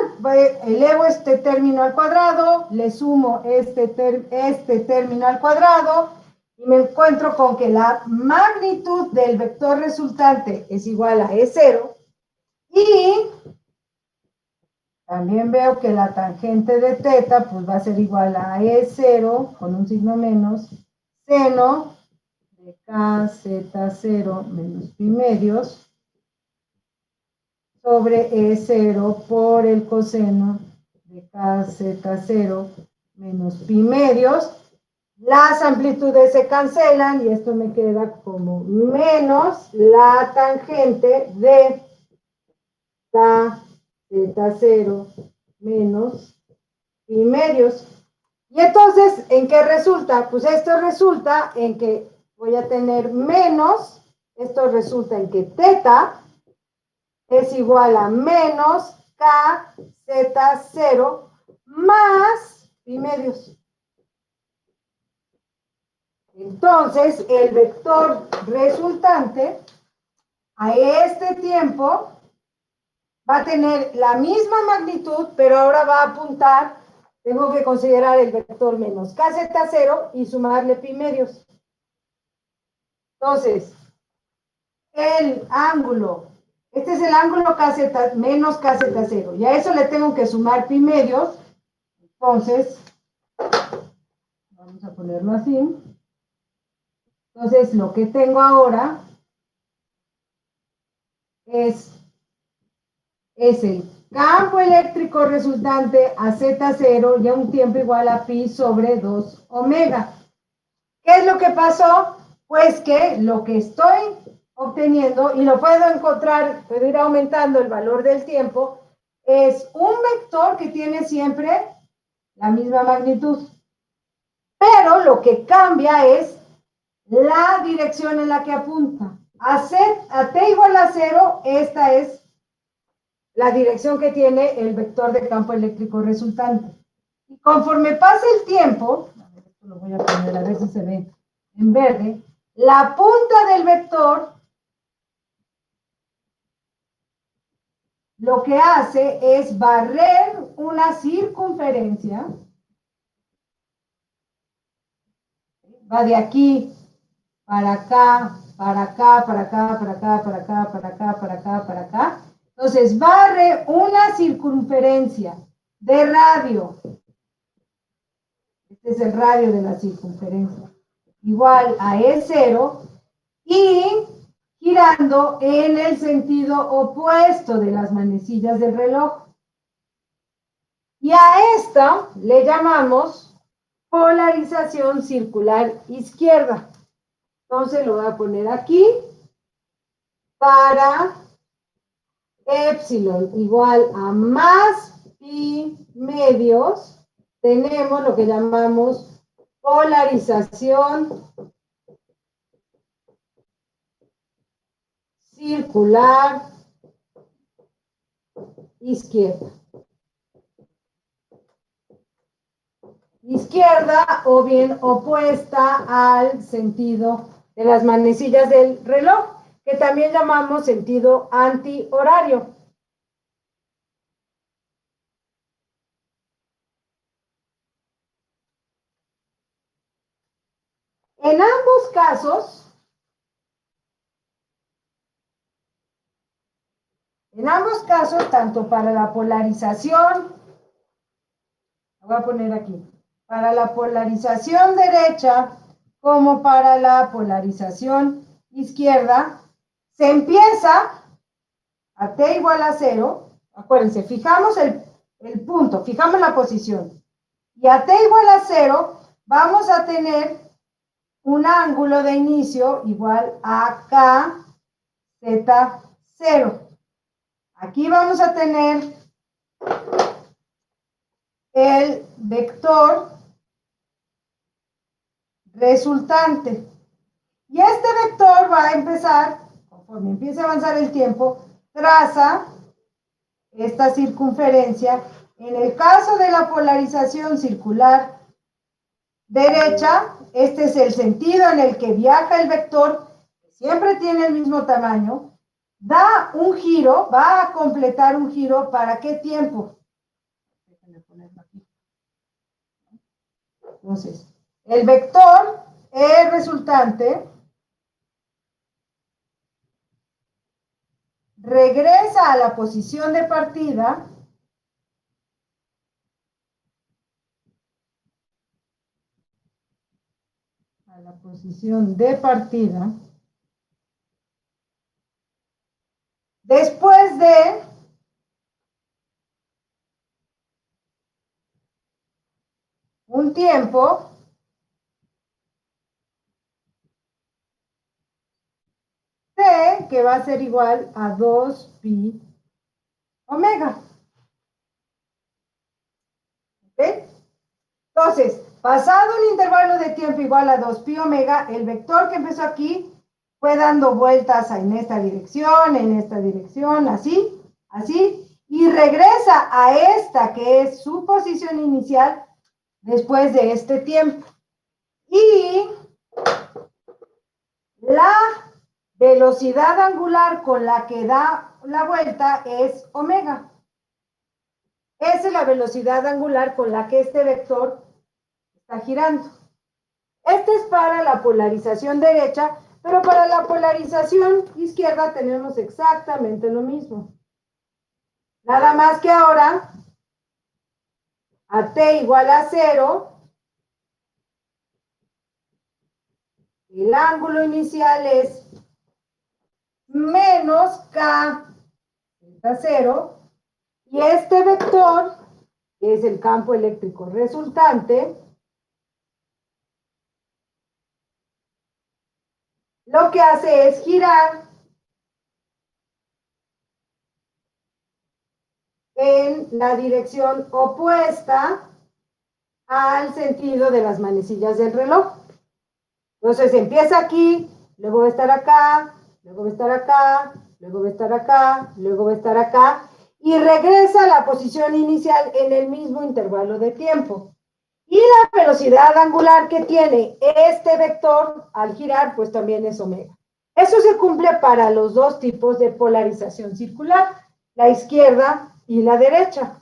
elevo este término al cuadrado, le sumo este término al cuadrado y me encuentro con que la magnitud del vector resultante es igual a E0 y también veo que la tangente de teta pues va a ser igual a E0 con un signo menos seno de k zeta 0 menos pi medios sobre E0 por el coseno de k zeta 0 menos pi medios. Las amplitudes se cancelan y esto me queda como menos la tangente de k zeta 0 menos pi medios. Y entonces, ¿en qué resulta? Pues esto resulta en que voy a tener menos, esto resulta en que teta es igual a menos k zeta 0 más pi medios. Entonces, el vector resultante a este tiempo va a tener la misma magnitud, pero ahora va a apuntar, tengo que considerar el vector menos k zeta 0 y sumarle pi medios. Entonces, el ángulo, este es el ángulo k zeta, menos k zeta 0, y a eso le tengo que sumar pi medios. Entonces, vamos a ponerlo así. Entonces, lo que tengo ahora es el campo eléctrico resultante a Z0 y a un tiempo igual a pi sobre 2 omega. ¿Qué es lo que pasó? Pues que lo que estoy obteniendo, y lo puedo encontrar, puedo ir aumentando el valor del tiempo, es un vector que tiene siempre la misma magnitud. Pero lo que cambia es la dirección en la que apunta. A t igual a 0, esta es la dirección que tiene el vector de campo eléctrico resultante. Y conforme pasa el tiempo, esto lo voy a poner a ver si se ve en verde, la punta del vector lo que hace es barrer una circunferencia, va de aquí para acá, para acá, para acá, para acá, para acá, para acá, para acá, para acá. Entonces, barre una circunferencia de radio. Este es el radio de la circunferencia. Igual a E0 y girando en el sentido opuesto de las manecillas del reloj. Y a esta le llamamos polarización circular izquierda. Entonces lo voy a poner aquí para epsilon igual a más pi medios, tenemos lo que llamamos polarización circular izquierda. Izquierda o bien opuesta al sentido de las manecillas del reloj, que también llamamos sentido antihorario. En ambos casos, tanto para la polarización, lo voy a poner aquí, para la polarización derecha como para la polarización izquierda, se empieza a t igual a 0, acuérdense, fijamos el punto, fijamos la posición, y a t igual a 0 vamos a tener un ángulo de inicio igual a k zeta 0. Aquí vamos a tener el vector resultante. Y este vector va a empezar, conforme empiece a avanzar el tiempo, traza esta circunferencia. En el caso de la polarización circular derecha, este es el sentido en el que viaja el vector, que siempre tiene el mismo tamaño, da un giro, va a completar un giro, ¿para qué tiempo? Déjenme ponerlo aquí. Entonces, el vector resultante regresa a la posición de partida después de un tiempo t que va a ser igual a 2pi omega. ¿Ok? Entonces, pasado un intervalo de tiempo igual a 2pi omega, el vector que empezó aquí fue dando vueltas en esta dirección, así, así, y regresa a esta que es su posición inicial después de este tiempo. Y la velocidad angular con la que da la vuelta es omega. Esa es la velocidad angular con la que este vector está girando. Este es para la polarización derecha, pero para la polarización izquierda tenemos exactamente lo mismo. Nada más que ahora, a t igual a 0, el ángulo inicial es menos k delta 0, y este vector, que es el campo eléctrico resultante, lo que hace es girar en la dirección opuesta al sentido de las manecillas del reloj. Entonces empieza aquí, luego va a estar acá, luego va a estar acá, luego va a estar acá, luego va a estar acá, y regresa a la posición inicial en el mismo intervalo de tiempo. Y la velocidad angular que tiene este vector al girar, pues también es omega. Eso se cumple para los dos tipos de polarización circular, la izquierda y la derecha.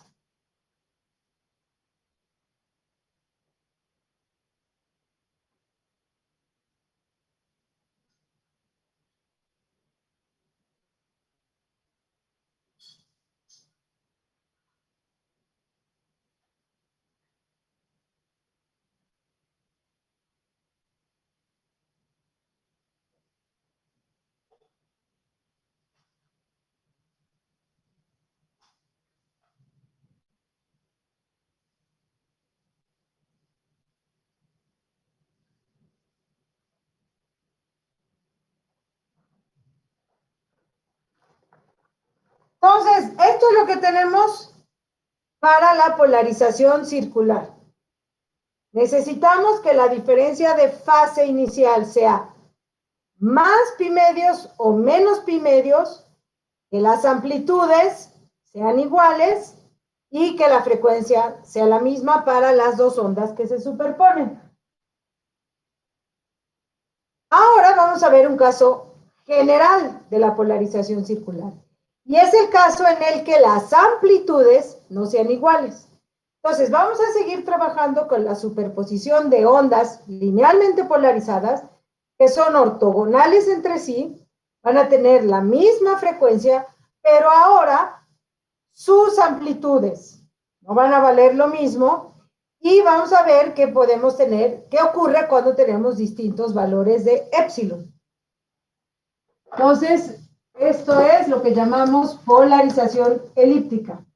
Entonces, esto es lo que tenemos para la polarización circular. Necesitamos que la diferencia de fase inicial sea más pi medios o menos pi medios, que las amplitudes sean iguales y que la frecuencia sea la misma para las dos ondas que se superponen. Ahora vamos a ver un caso general de la polarización circular. Y es el caso en el que las amplitudes no sean iguales. Entonces, vamos a seguir trabajando con la superposición de ondas linealmente polarizadas, que son ortogonales entre sí, van a tener la misma frecuencia, pero ahora sus amplitudes no van a valer lo mismo, y vamos a ver qué podemos tener, qué ocurre cuando tenemos distintos valores de épsilon. Entonces, esto es lo que llamamos polarización elíptica.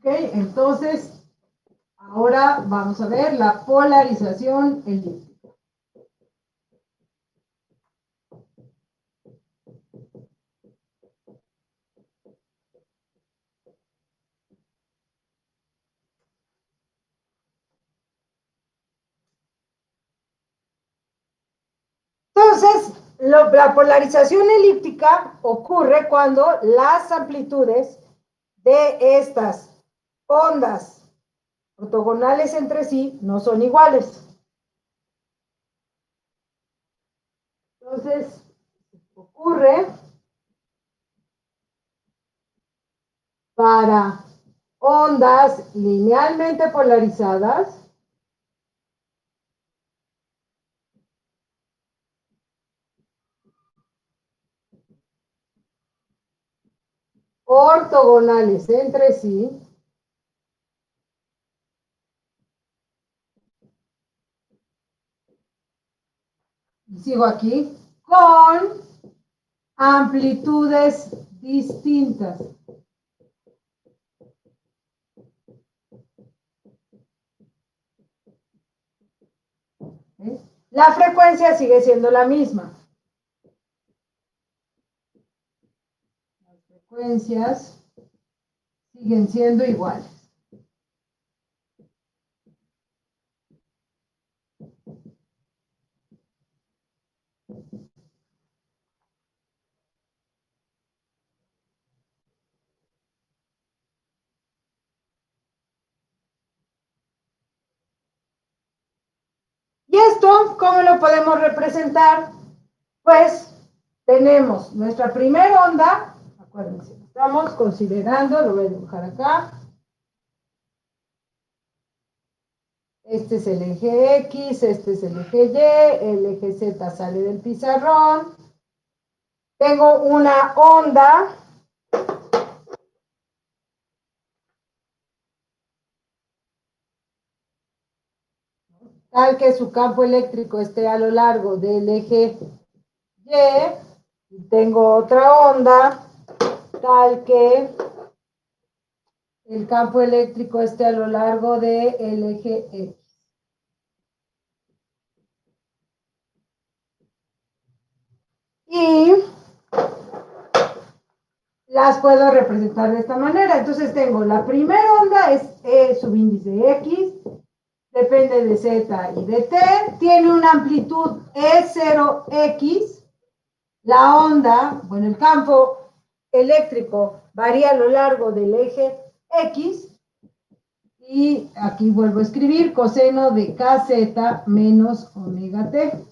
Entonces, ahora vamos a ver la polarización elíptica. Entonces, la polarización elíptica ocurre cuando las amplitudes de estas ondas ortogonales entre sí no son iguales. Entonces, ocurre para ondas linealmente polarizadas ortogonales entre sí, y sigo aquí, con amplitudes distintas. La frecuencia sigue siendo la misma. Las frecuencias siguen siendo iguales. ¿Y esto cómo lo podemos representar? Pues tenemos nuestra primera onda, acuérdense, estamos considerando, lo voy a dibujar acá. Este es el eje X, este es el eje Y, el eje Z sale del pizarrón. Tengo una onda tal que su campo eléctrico esté a lo largo del eje Y, y tengo otra onda tal que el campo eléctrico esté a lo largo del eje X. Y las puedo representar de esta manera. Entonces tengo la primera onda es E subíndice X, depende de Z y de T, tiene una amplitud E0X, la onda, bueno, el campo eléctrico varía a lo largo del eje X, y aquí vuelvo a escribir coseno de KZ menos omega T.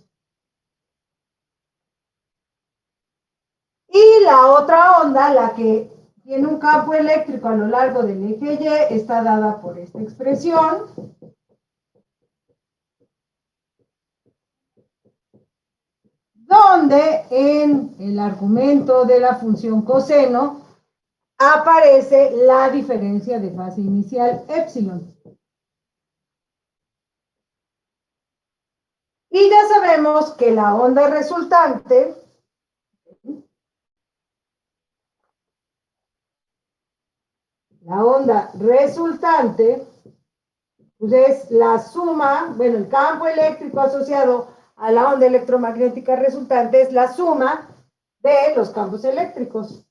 Y la otra onda, la que tiene un campo eléctrico a lo largo del eje Y, está dada por esta expresión. Donde en el argumento de la función coseno aparece la diferencia de fase inicial epsilon. Y ya sabemos que la onda resultante pues es la suma, bueno, el campo eléctrico asociado a la onda electromagnética resultante es la suma de los campos eléctricos.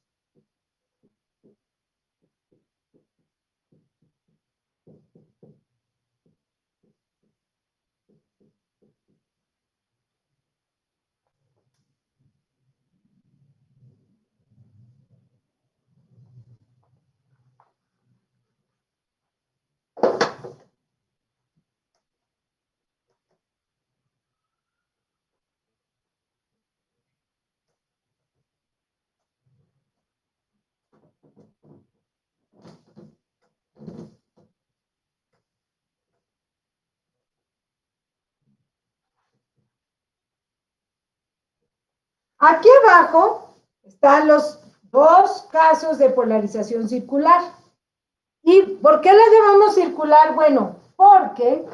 Aquí abajo están los dos casos de polarización circular. ¿Y por qué la llamamos circular? Bueno, porque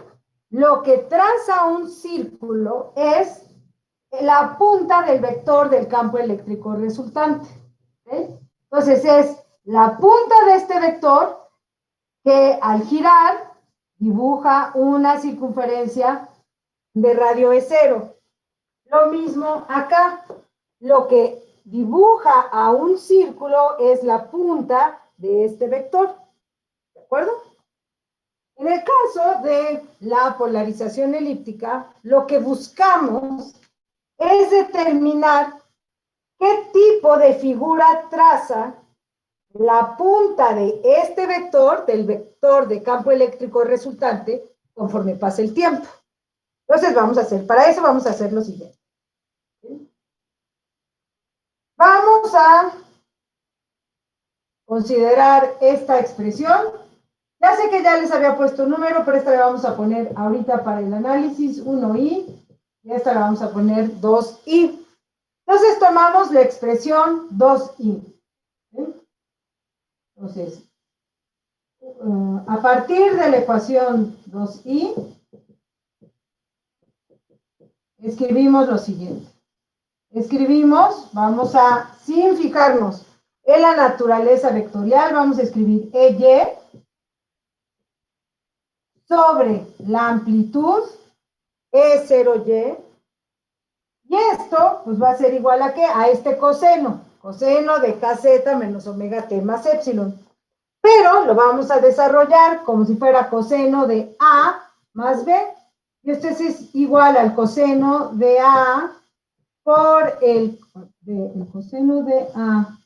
lo que traza un círculo es la punta del vector del campo eléctrico resultante. ¿Okay? Entonces es la punta de este vector que al girar dibuja una circunferencia de radio E0. Lo mismo acá, lo que dibuja a un círculo es la punta de este vector, ¿de acuerdo? En el caso de la polarización elíptica, lo que buscamos es determinar qué tipo de figura traza la punta de este vector, del vector de campo eléctrico resultante, conforme pase el tiempo. Entonces para eso vamos a hacer lo siguiente. Vamos a considerar esta expresión. Ya sé que ya les había puesto un número, pero esta le vamos a poner ahorita para el análisis 1i, y esta la vamos a poner 2i. Entonces tomamos la expresión 2i. Entonces, a partir de la ecuación 2i, escribimos lo siguiente. Vamos a, sin fijarnos en la naturaleza vectorial, vamos a escribir EY sobre la amplitud E0Y, y esto pues va a ser igual a ¿qué? A este coseno de kz menos omega t más epsilon. Pero lo vamos a desarrollar como si fuera coseno de A más B, y esto es igual al coseno de A por el coseno de A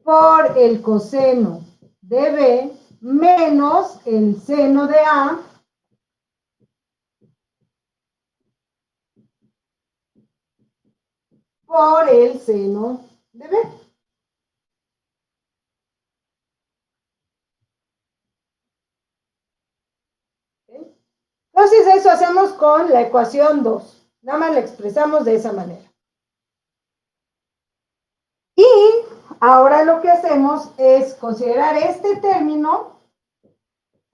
por el coseno de B menos el seno de A por el seno de B. Entonces eso hacemos con la ecuación 2. Nada más la expresamos de esa manera. Y ahora lo que hacemos es considerar este término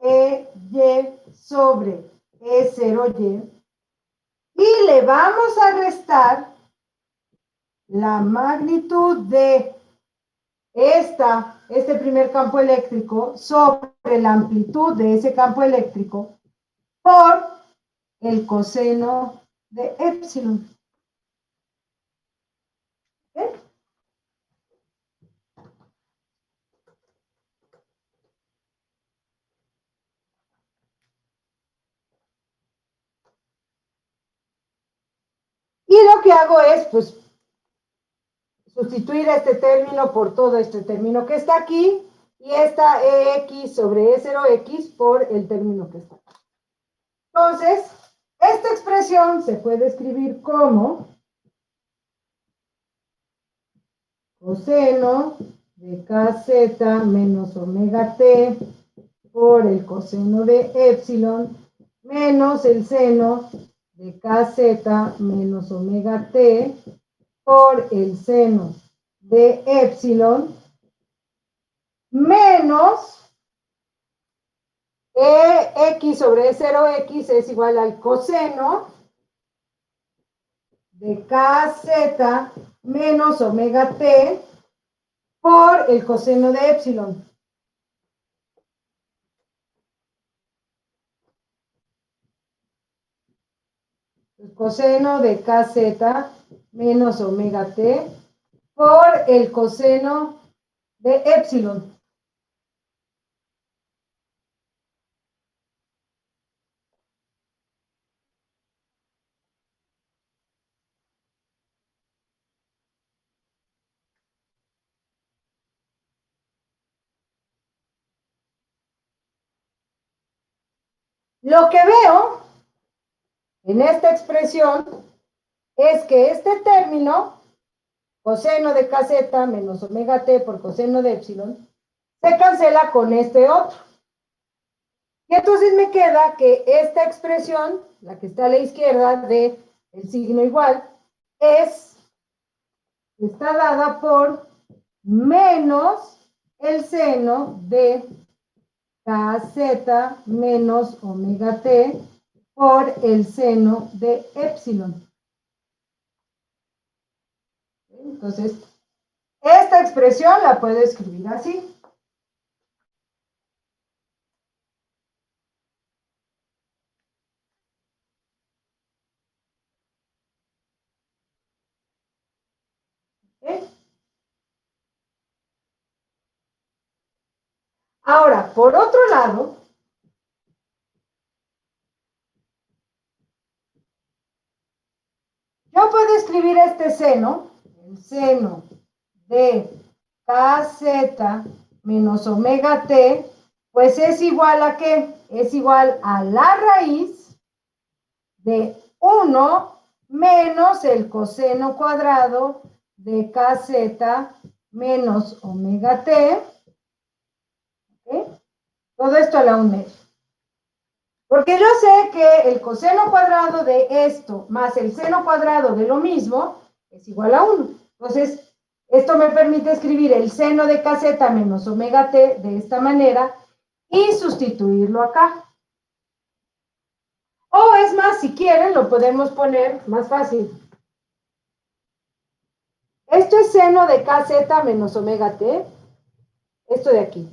EY sobre E0Y, y le vamos a restar la magnitud de este primer campo eléctrico sobre la amplitud de ese campo eléctrico por el coseno de epsilon. ¿Okay? Y lo que hago es, pues, sustituir este término por todo este término que está aquí, y esta EX sobre E0X por el término que está aquí. Entonces, esta expresión se puede escribir como coseno de kz menos omega t por el coseno de epsilon menos el seno de kz menos omega t por el seno de epsilon menos X sobre 0x es igual al coseno de kz menos omega t por el coseno de epsilon. El coseno de kz menos omega t por el coseno de epsilon. Lo que veo en esta expresión es que este término, coseno de kz menos omega t por coseno de epsilon, se cancela con este otro. Y entonces me queda que esta expresión, la que está a la izquierda de el signo igual, está dada por menos el seno de kz menos omega t por el seno de epsilon. Entonces, Esta expresión la puedo escribir así. ¿Okay? Ahora, por otro lado, yo puedo escribir este seno, el seno de kz menos omega t, pues es igual a ¿qué? Es igual a la raíz de 1 menos el coseno cuadrado de kz menos omega t. ¿Okay? Todo esto a la 1 medio. Porque yo sé que el coseno cuadrado de esto más el seno cuadrado de lo mismo es igual a 1. Entonces, esto me permite escribir el seno de kz menos omega t de esta manera y sustituirlo acá. O es más, si quieren, lo podemos poner más fácil. Esto es seno de kz menos omega t, esto de aquí.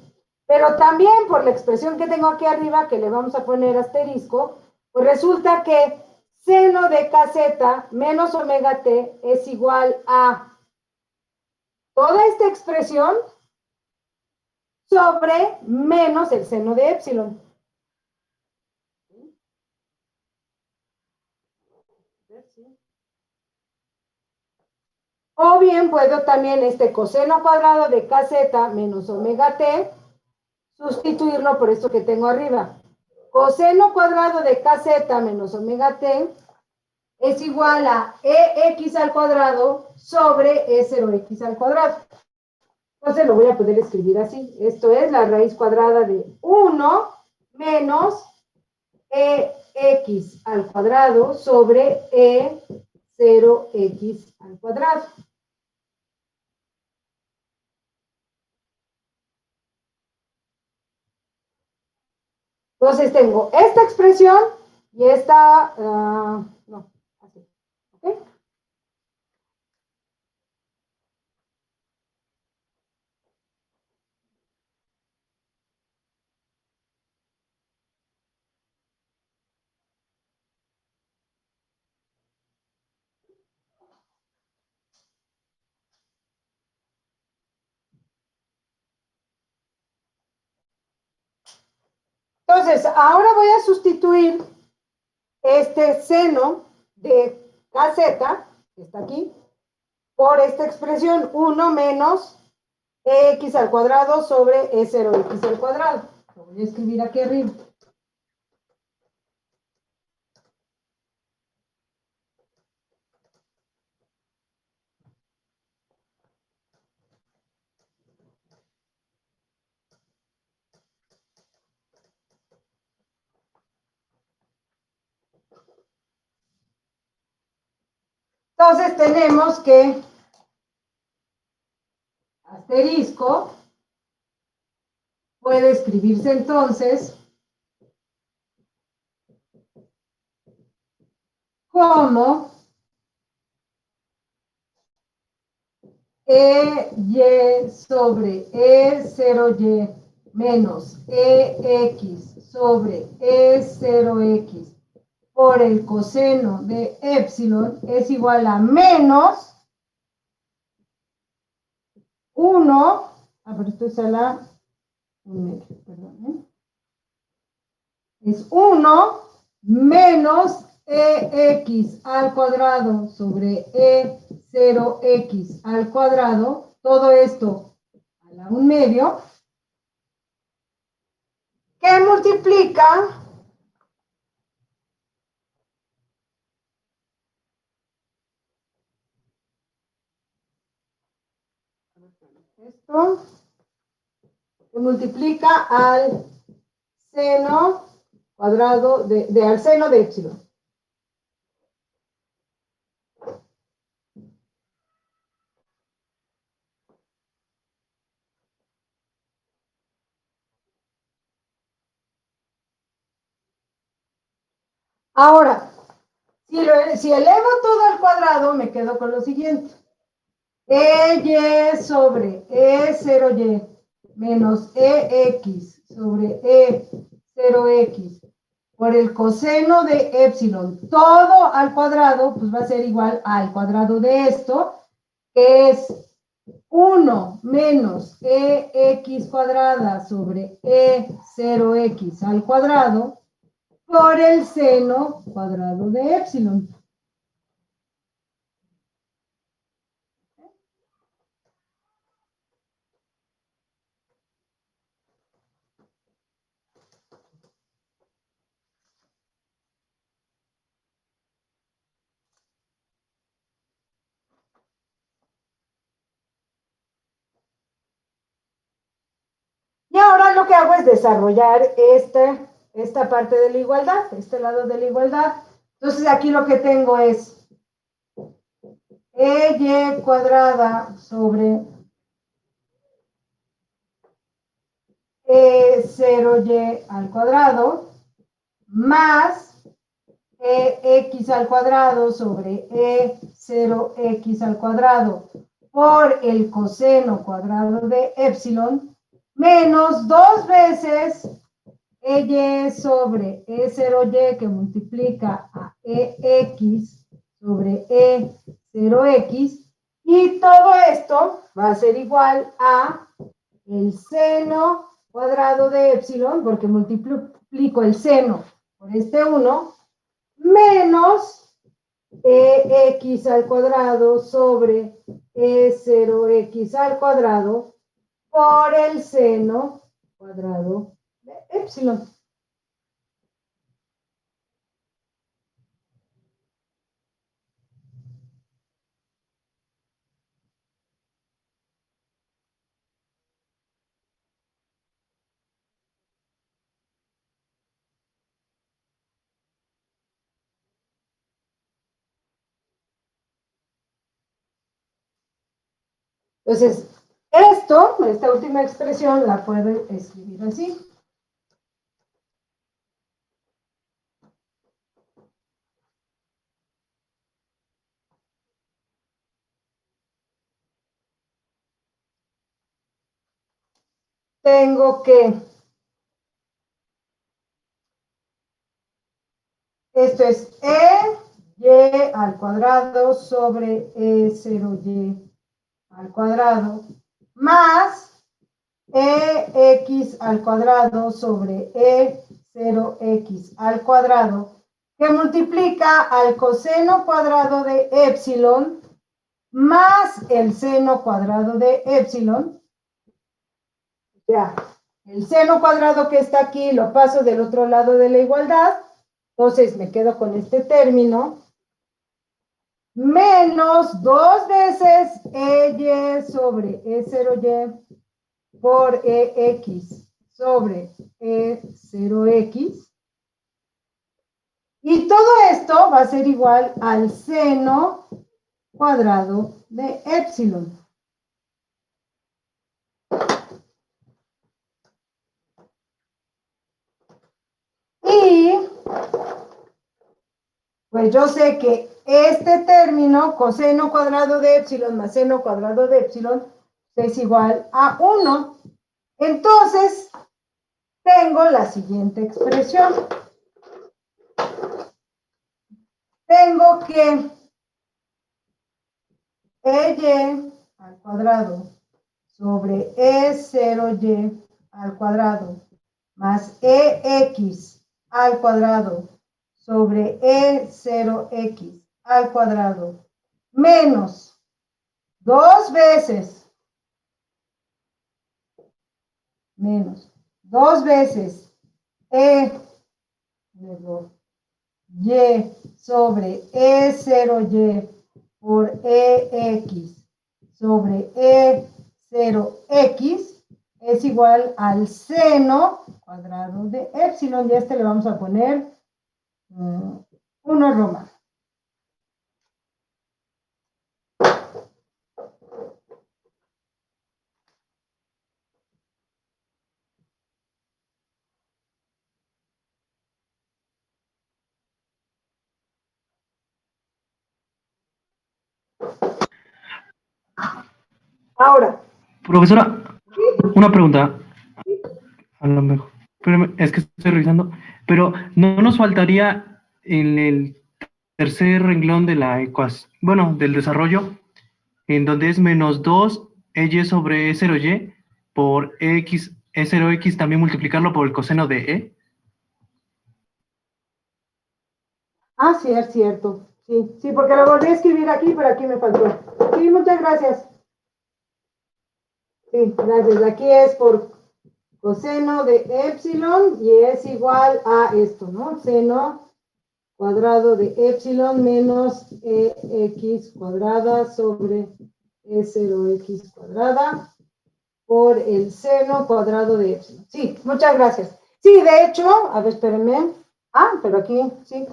Pero también por la expresión que tengo aquí arriba, que le vamos a poner asterisco, pues resulta que seno de kz menos omega t es igual a toda esta expresión sobre menos el seno de epsilon. O bien puedo también este coseno cuadrado de kz menos omega t sustituirlo por esto que tengo arriba. Coseno cuadrado de kz menos omega t es igual a ex al cuadrado sobre e0x al cuadrado. Entonces lo voy a poder escribir así. Esto es la raíz cuadrada de 1 menos ex al cuadrado sobre e0x al cuadrado. Entonces tengo esta expresión y esta, no, así. ¿Okay? Entonces, ahora voy a sustituir este seno de kz, que está aquí, por esta expresión 1 menos x al cuadrado sobre e0x al cuadrado. Lo voy a escribir aquí arriba. Entonces tenemos que asterisco puede escribirse entonces como y sobre e0y menos ex sobre e0x por el coseno de epsilon es igual a menos 1, pero esto es a la 1 medio, perdón, es 1 menos ex al cuadrado sobre e0x al cuadrado, todo esto a la 1 medio, que multiplica esto, que multiplica al seno cuadrado al seno de epsilon. Ahora, si elevo todo al cuadrado, me quedo con lo siguiente. EY sobre E0Y menos EX sobre E0X por el coseno de epsilon, todo al cuadrado, pues va a ser igual al cuadrado de esto, que es 1 menos EX cuadrada sobre E0X al cuadrado por el seno cuadrado de epsilon. Y ahora lo que hago es desarrollar esta parte de la igualdad, este lado de la igualdad. Entonces aquí lo que tengo es EY cuadrada sobre E0Y al cuadrado más EX al cuadrado sobre E0X al cuadrado por el coseno cuadrado de epsilon menos 2 veces EY sobre E0Y que multiplica a EX sobre E0X y todo esto va a ser igual a el seno cuadrado de epsilon porque multiplico el seno por este 1 menos EX al cuadrado sobre E0X al cuadrado por el seno cuadrado de epsilon. Entonces, esta última expresión la puedo escribir así. Tengo que, esto es y al cuadrado sobre E0y al cuadrado más EX al cuadrado sobre E0X al cuadrado que multiplica al coseno cuadrado de epsilon más el seno cuadrado de epsilon. Ya, el seno cuadrado que está aquí lo paso del otro lado de la igualdad, entonces me quedo con este término, menos 2 veces EY sobre E0Y por EX sobre E0X. Y todo esto va a ser igual al seno cuadrado de epsilon. Y pues yo sé que este término, coseno cuadrado de epsilon más seno cuadrado de epsilon, es igual a 1. Entonces, tengo la siguiente expresión. Tengo que EY al cuadrado sobre E0Y al cuadrado más EX al cuadrado sobre E0X al cuadrado menos 2 veces menos 2 veces E luego Y sobre E0Y por EX sobre E0X es igual al seno cuadrado de epsilon y a este le vamos a poner 1 romano. Ahora. Profesora, una pregunta. A lo mejor. Espérame, es que estoy revisando. Pero no nos faltaría en el tercer renglón de la ecuación, bueno, del desarrollo, en donde es menos 2 y sobre E0y por x, E0x, también multiplicarlo por el coseno de E. Ah, sí, es cierto. Sí, sí, porque lo volví a escribir aquí, pero aquí me faltó. Sí, muchas gracias. Sí, gracias. Aquí es por coseno de epsilon y es igual a esto, ¿no? Seno cuadrado de epsilon menos ex cuadrada sobre E0x cuadrada por el seno cuadrado de epsilon. Sí, muchas gracias. Sí, de hecho, a ver, espérenme. Ah, pero aquí, sí.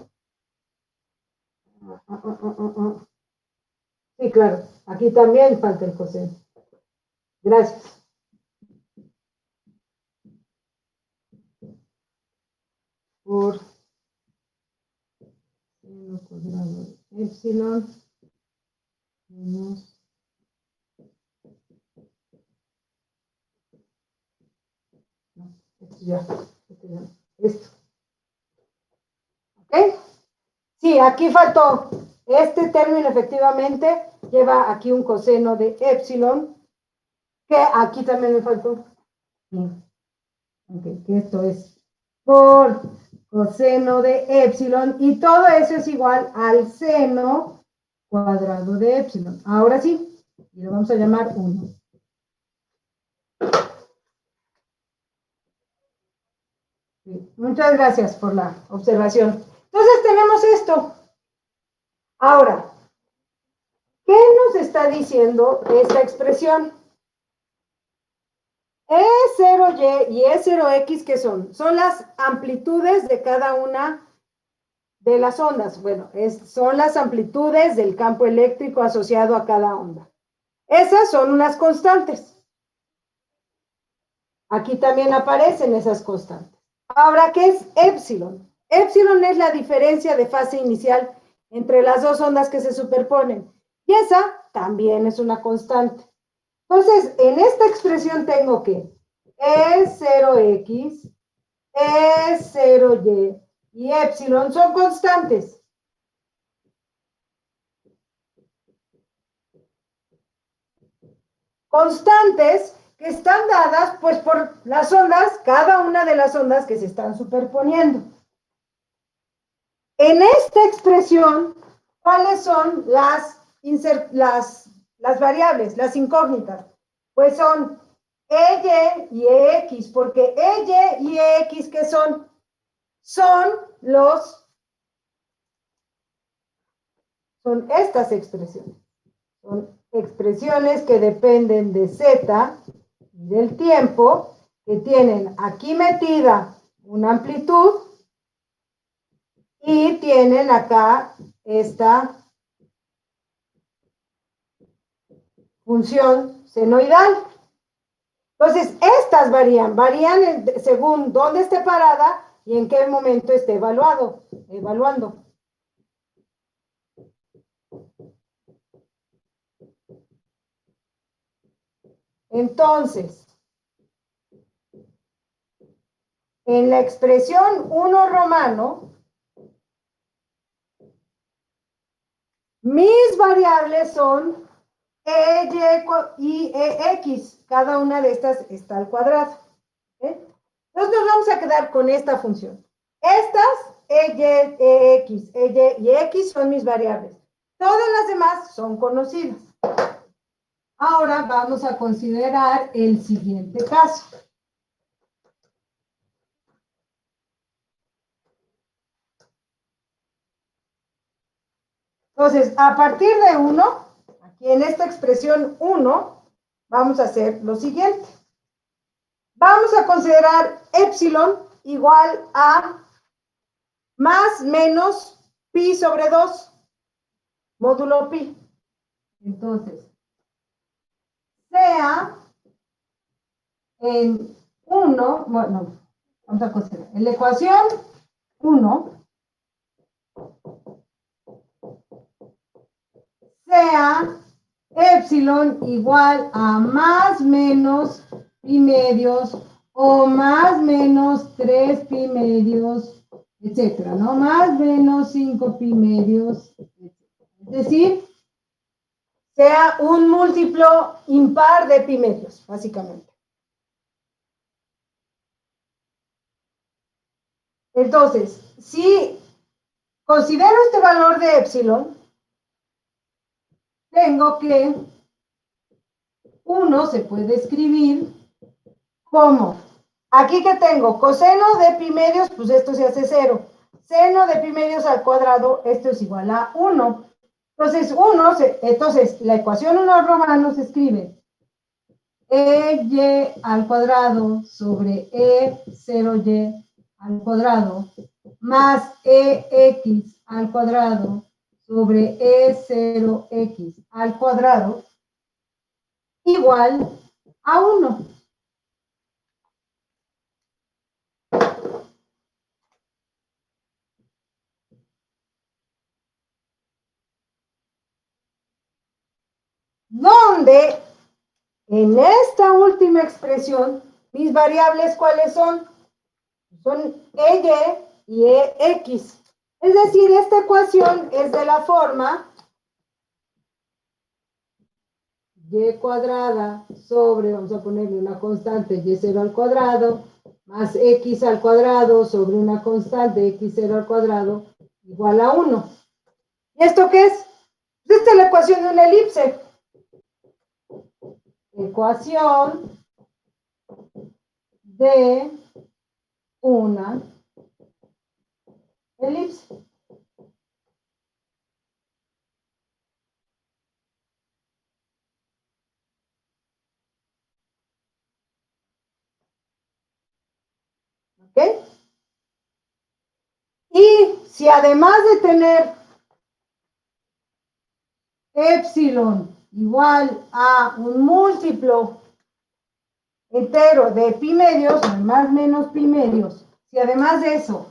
Sí, claro. Aquí también falta el coseno. Gracias. Por seno cuadrado de epsilon menos esto. ¿Ok? Sí, aquí faltó. Este término efectivamente lleva aquí un coseno de epsilon, que aquí también me faltó. Okay, que esto es por coseno de epsilon, y todo eso es igual al seno cuadrado de epsilon. Ahora sí, y lo vamos a llamar 1. Sí, muchas gracias por la observación. Entonces tenemos esto. Ahora, ¿qué nos está diciendo esta expresión? E0y y E0x, ¿qué son? Son las amplitudes de cada una de las ondas. Bueno, son las amplitudes del campo eléctrico asociado a cada onda. Esas son unas constantes. Aquí también aparecen esas constantes. Ahora, ¿qué es epsilon? Epsilon es la diferencia de fase inicial entre las dos ondas que se superponen. Y esa también es una constante. Entonces, en esta expresión tengo que E0x, E0y y epsilon son constantes. Constantes que están dadas pues por las ondas, cada una de las ondas que se están superponiendo. En esta expresión, ¿cuáles son las variables, las incógnitas? Pues son EY y EX, porque EY y EX, ¿qué son? Son estas expresiones. Son expresiones que dependen de Z y del tiempo, que tienen aquí metida una amplitud y tienen acá esta función senoidal. Entonces, estas varían según dónde esté parada y en qué momento esté evaluando. Entonces, en la expresión 1 romano, mis variables son E, Y y EX. Cada una de estas está al cuadrado. Entonces nos vamos a quedar con esta función. Estas, EY, EX, EY y X son mis variables. Todas las demás son conocidas. Ahora vamos a considerar el siguiente caso. Entonces, a partir de 1, aquí en esta expresión 1, vamos a hacer lo siguiente. Vamos a considerar epsilon igual a más menos pi sobre 2, módulo pi. Entonces, sea en 1, bueno, vamos a considerar, en la ecuación 1, sea epsilon igual a más menos pi medios o más menos 3 pi medios, etcétera, ¿no? Más menos 5 pi medios, es decir, sea un múltiplo impar de pi medios, básicamente. Entonces, si considero este valor de epsilon, tengo que 1 se puede escribir como, aquí que tengo, coseno de pi medios, pues esto se hace 0. Seno de pi medios al cuadrado, esto es igual a 1. Entonces, la ecuación 1 romano se escribe y al cuadrado sobre e0y al cuadrado más ex al cuadrado sobre e0x al cuadrado igual a 1. Donde en esta última expresión, mis variables, ¿cuáles son? Son y ex. Es decir, esta ecuación es de la forma y cuadrada sobre, vamos a ponerle una constante y0 al cuadrado, más x al cuadrado sobre una constante x0 al cuadrado, igual a 1. ¿Y esto qué es? Esta es la ecuación de una elipse. Ecuación de una elipse. ¿Ok? Y si además de tener epsilon igual a un múltiplo entero de pi medios, más menos pi medios, si además de eso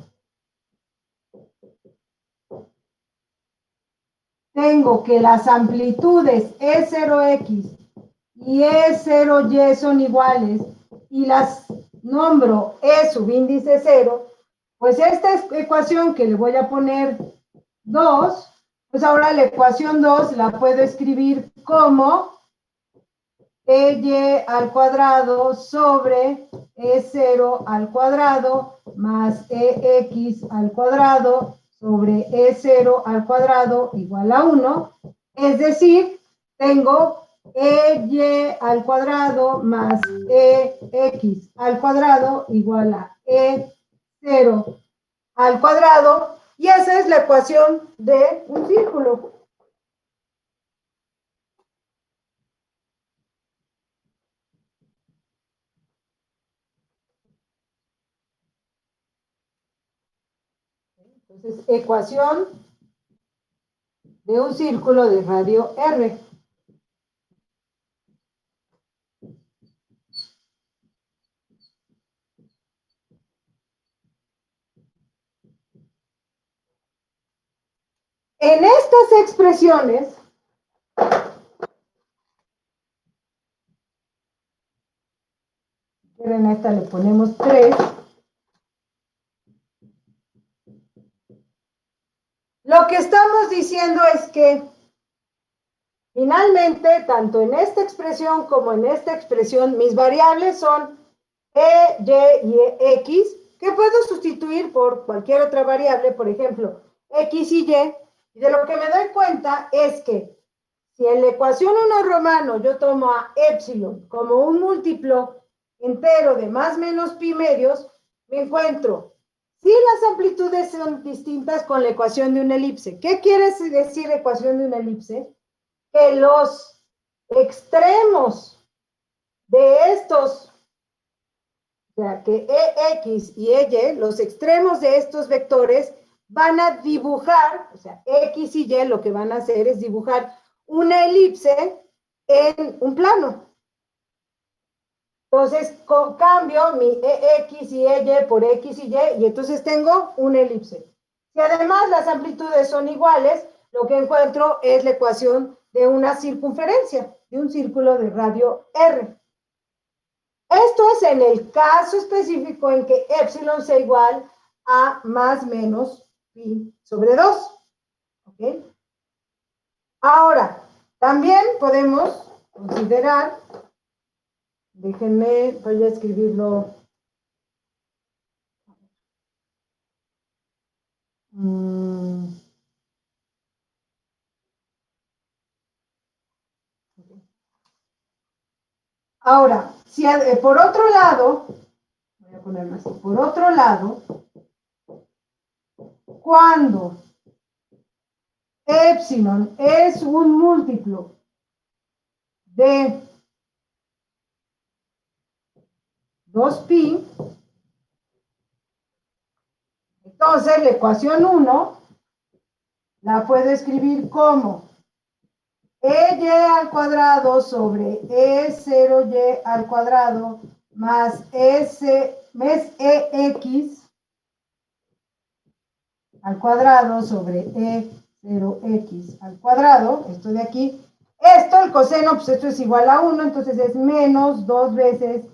tengo que las amplitudes E0x y E0y son iguales y las nombro E subíndice 0, pues esta ecuación que le voy a poner 2, pues ahora la ecuación 2 la puedo escribir como y al cuadrado sobre E0 al cuadrado más EX al cuadrado sobre E0 al cuadrado igual a 1. Es decir, tengo y al cuadrado más EX al cuadrado igual a E0 al cuadrado. Y esa es la ecuación de un círculo. Entonces, ecuación de un círculo de radio R. En estas expresiones, en esta le ponemos 3, lo que estamos diciendo es que finalmente, tanto en esta expresión como en esta expresión, mis variables son y x, que puedo sustituir por cualquier otra variable, por ejemplo, x y y. Y de lo que me doy cuenta es que si en la ecuación 1 romano yo tomo a epsilon como un múltiplo entero de más menos pi medios, me encuentro si las amplitudes son distintas con la ecuación de una elipse. ¿Qué quiere decir ecuación de una elipse? Que los extremos de estos, o sea, que EX y EY, los extremos de estos vectores van a dibujar, o sea, X y Y lo que van a hacer es dibujar una elipse en un plano. Entonces, cambio mi EX y EY por X y Y entonces tengo una elipse. Si además las amplitudes son iguales, lo que encuentro es la ecuación de una circunferencia, de un círculo de radio R. Esto es en el caso específico en que epsilon sea igual a más menos pi sobre 2. ¿Ok? Ahora, también podemos considerar, déjenme, voy a escribirlo. Ahora, si por otro lado, voy a ponerlo así, por otro lado, cuando epsilon es un múltiplo de 2pi, entonces la ecuación 1 la puedo escribir como EY al cuadrado sobre E0Y al cuadrado más EX al cuadrado sobre E0X al cuadrado, esto de aquí. Esto, el coseno, pues esto es igual a 1, entonces es menos 2 veces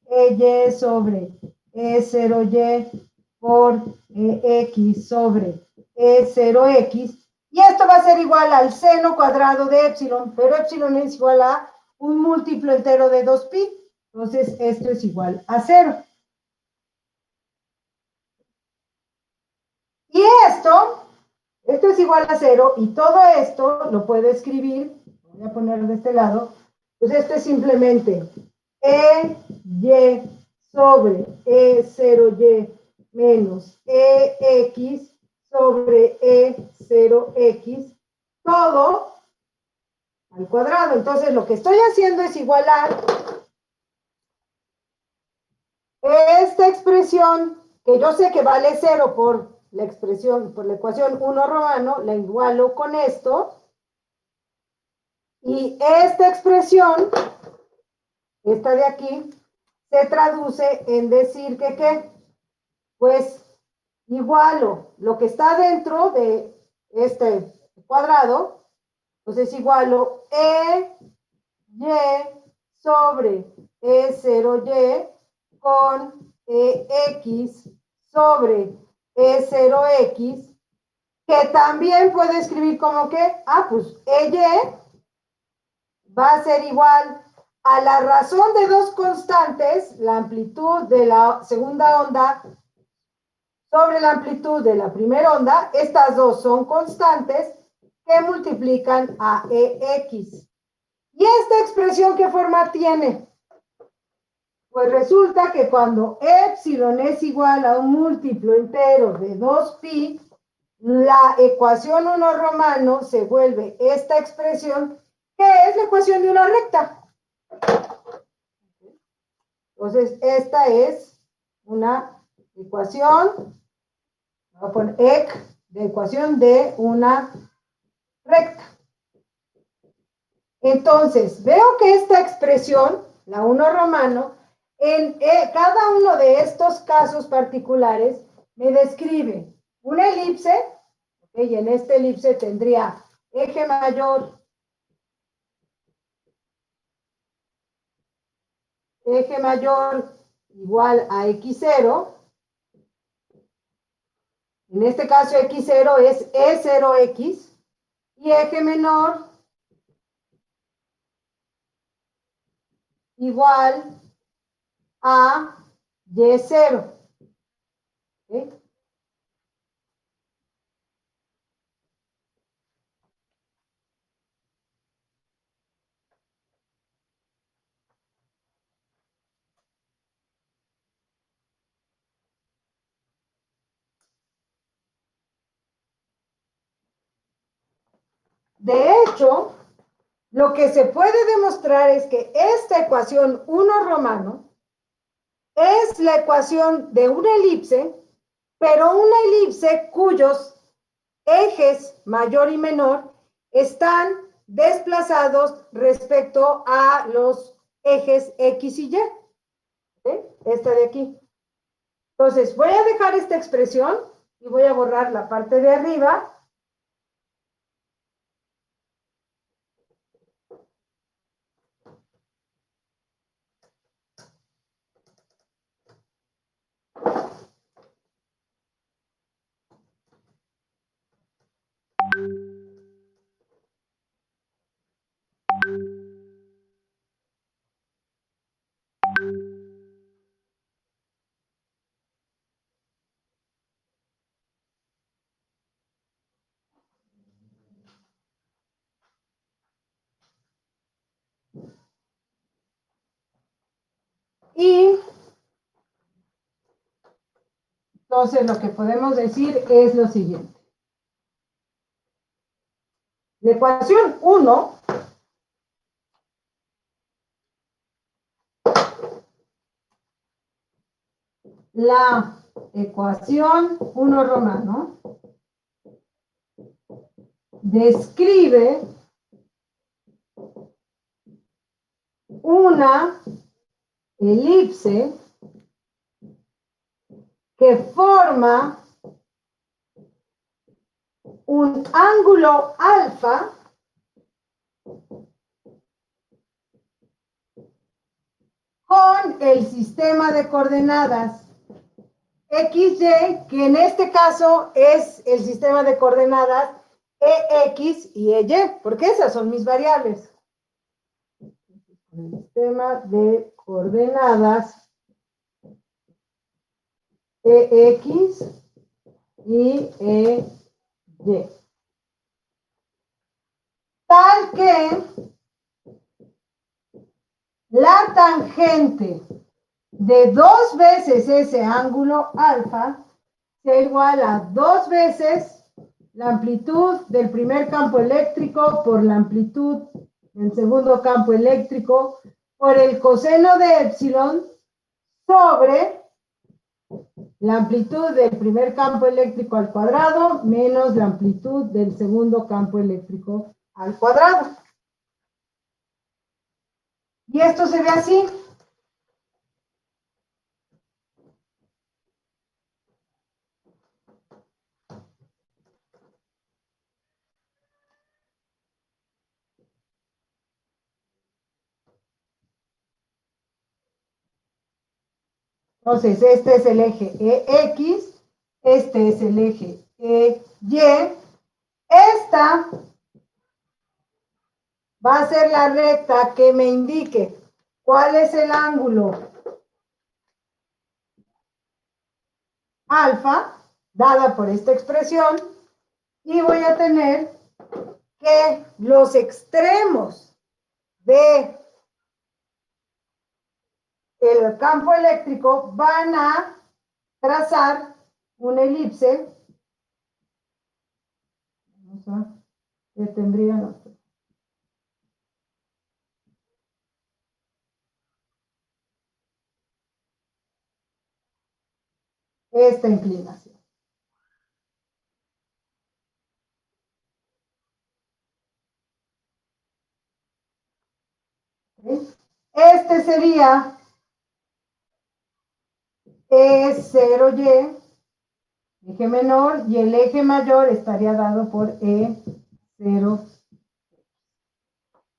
EY sobre E0Y por EX sobre E0X. Y esto va a ser igual al seno cuadrado de epsilon, pero epsilon es igual a un múltiplo entero de 2pi. Entonces, esto es igual a 0. Y esto es igual a 0, y todo esto lo puedo escribir, voy a poner de este lado, pues esto es simplemente EY sobre E0Y menos EX sobre E0X, todo al cuadrado. Entonces, lo que estoy haciendo es igualar esta expresión, que yo sé que vale 0 por la expresión, por la ecuación 1 romano, la igualo con esto, y esta expresión, esta de aquí, se traduce en decir que ¿qué? Pues igualo lo que está dentro de este cuadrado, pues es igualo Y sobre E0Y con EX sobre E0X, que también puedo escribir como que, pues EY va a ser igual a la razón de dos constantes, la amplitud de la segunda onda sobre la amplitud de la primera onda. Estas dos son constantes que multiplican a EX. ¿Y esta expresión qué forma tiene? Pues resulta que cuando epsilon es igual a un múltiplo entero de 2pi, la ecuación 1 romano se vuelve esta expresión, que es la ecuación de una recta. Entonces, esta es una ecuación, voy a poner de ecuación de una recta. Entonces, veo que esta expresión, la 1 romano, en cada uno de estos casos particulares, me describe una elipse, ¿okay? Y en esta elipse tendría eje mayor igual a x0. En este caso, x0 es E0x, y eje menor igual a y0. ¿Okay? De hecho, lo que se puede demostrar es que esta ecuación 1 romano es la ecuación de una elipse, pero una elipse cuyos ejes mayor y menor están desplazados respecto a los ejes X y Y. Esta de aquí. Entonces, voy a dejar esta expresión y voy a borrar la parte de arriba. Y entonces lo que podemos decir es lo siguiente. La ecuación 1 la ecuación 1 romano describe una elipse que forma un ángulo alfa con el sistema de coordenadas XY, que en este caso es el sistema de coordenadas EX y EY, porque esas son mis variables. El sistema de coordenadas EX y EY. Tal que la tangente de 2 veces ese ángulo alfa sea igual a 2 veces la amplitud del primer campo eléctrico por la amplitud del segundo campo eléctrico por el coseno de epsilon sobre la amplitud del primer campo eléctrico al cuadrado menos la amplitud del segundo campo eléctrico al cuadrado. Y esto se ve así. Entonces, este es el eje EX, este es el eje EY. Esta va a ser la recta que me indique cuál es el ángulo alfa, dada por esta expresión, y voy a tener que los extremos de el campo eléctrico van a trazar una elipse. Que tendrían esta inclinación. ¿Sí? Este sería E0Y, eje menor, y el eje mayor estaría dado por E0.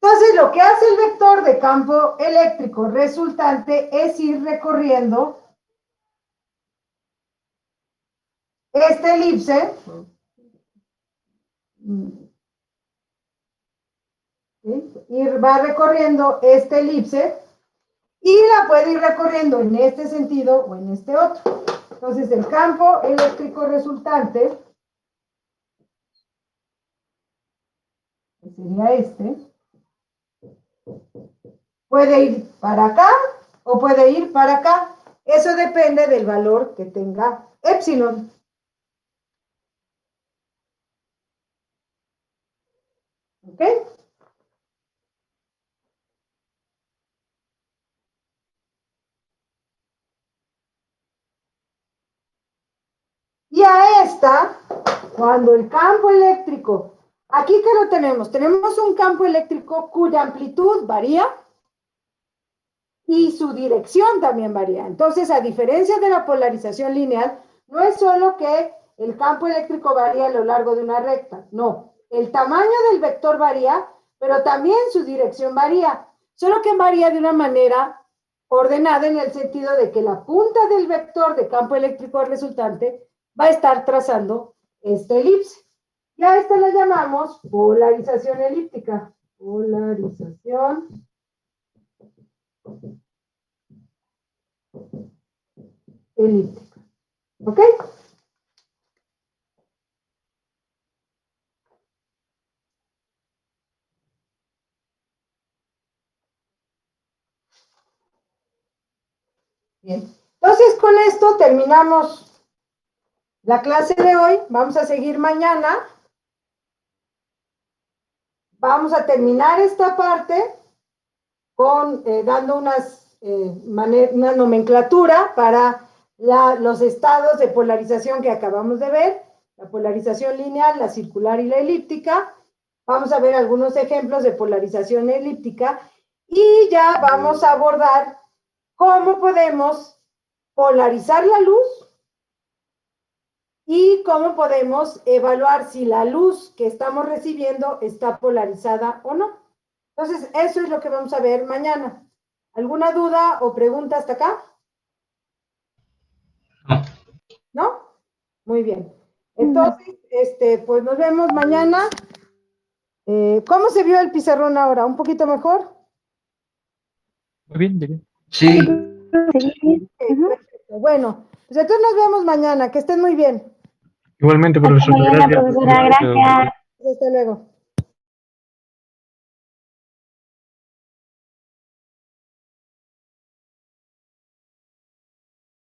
Entonces, lo que hace el vector de campo eléctrico resultante es ir recorriendo esta elipse, ¿sí? Y va recorriendo esta elipse y la puede ir recorriendo en este sentido o en este otro. Entonces, el campo eléctrico resultante que sería este, puede ir para acá o puede ir para acá. Eso depende del valor que tenga epsilon. ¿Ok? Y a esta, cuando el campo eléctrico, aquí que lo tenemos, tenemos un campo eléctrico cuya amplitud varía y su dirección también varía. Entonces, a diferencia de la polarización lineal, no es solo que el campo eléctrico varía a lo largo de una recta, no. El tamaño del vector varía, pero también su dirección varía, solo que varía de una manera ordenada en el sentido de que la punta del vector de campo eléctrico resultante va a estar trazando esta elipse. Y a esta la llamamos polarización elíptica. Polarización elíptica. ¿Ok? Bien. Entonces, con esto terminamos la clase de hoy. Vamos a seguir mañana. Vamos a terminar esta parte con dando una nomenclatura para los estados de polarización que acabamos de ver, la polarización lineal, la circular y la elíptica. Vamos a ver algunos ejemplos de polarización elíptica y ya vamos a abordar cómo podemos polarizar la luz y cómo podemos evaluar si la luz que estamos recibiendo está polarizada o no. Entonces, eso es lo que vamos a ver mañana. ¿Alguna duda o pregunta hasta acá? ¿No? Muy bien. Entonces, pues nos vemos mañana. ¿Cómo se vio el pizarrón ahora? ¿Un poquito mejor? Muy bien, bien. Sí. Sí. Perfecto. Bueno, pues entonces nos vemos mañana. Que estén muy bien. Igualmente, Hasta profesor. mañana, Gracias. profesora. Gracias. Hasta luego.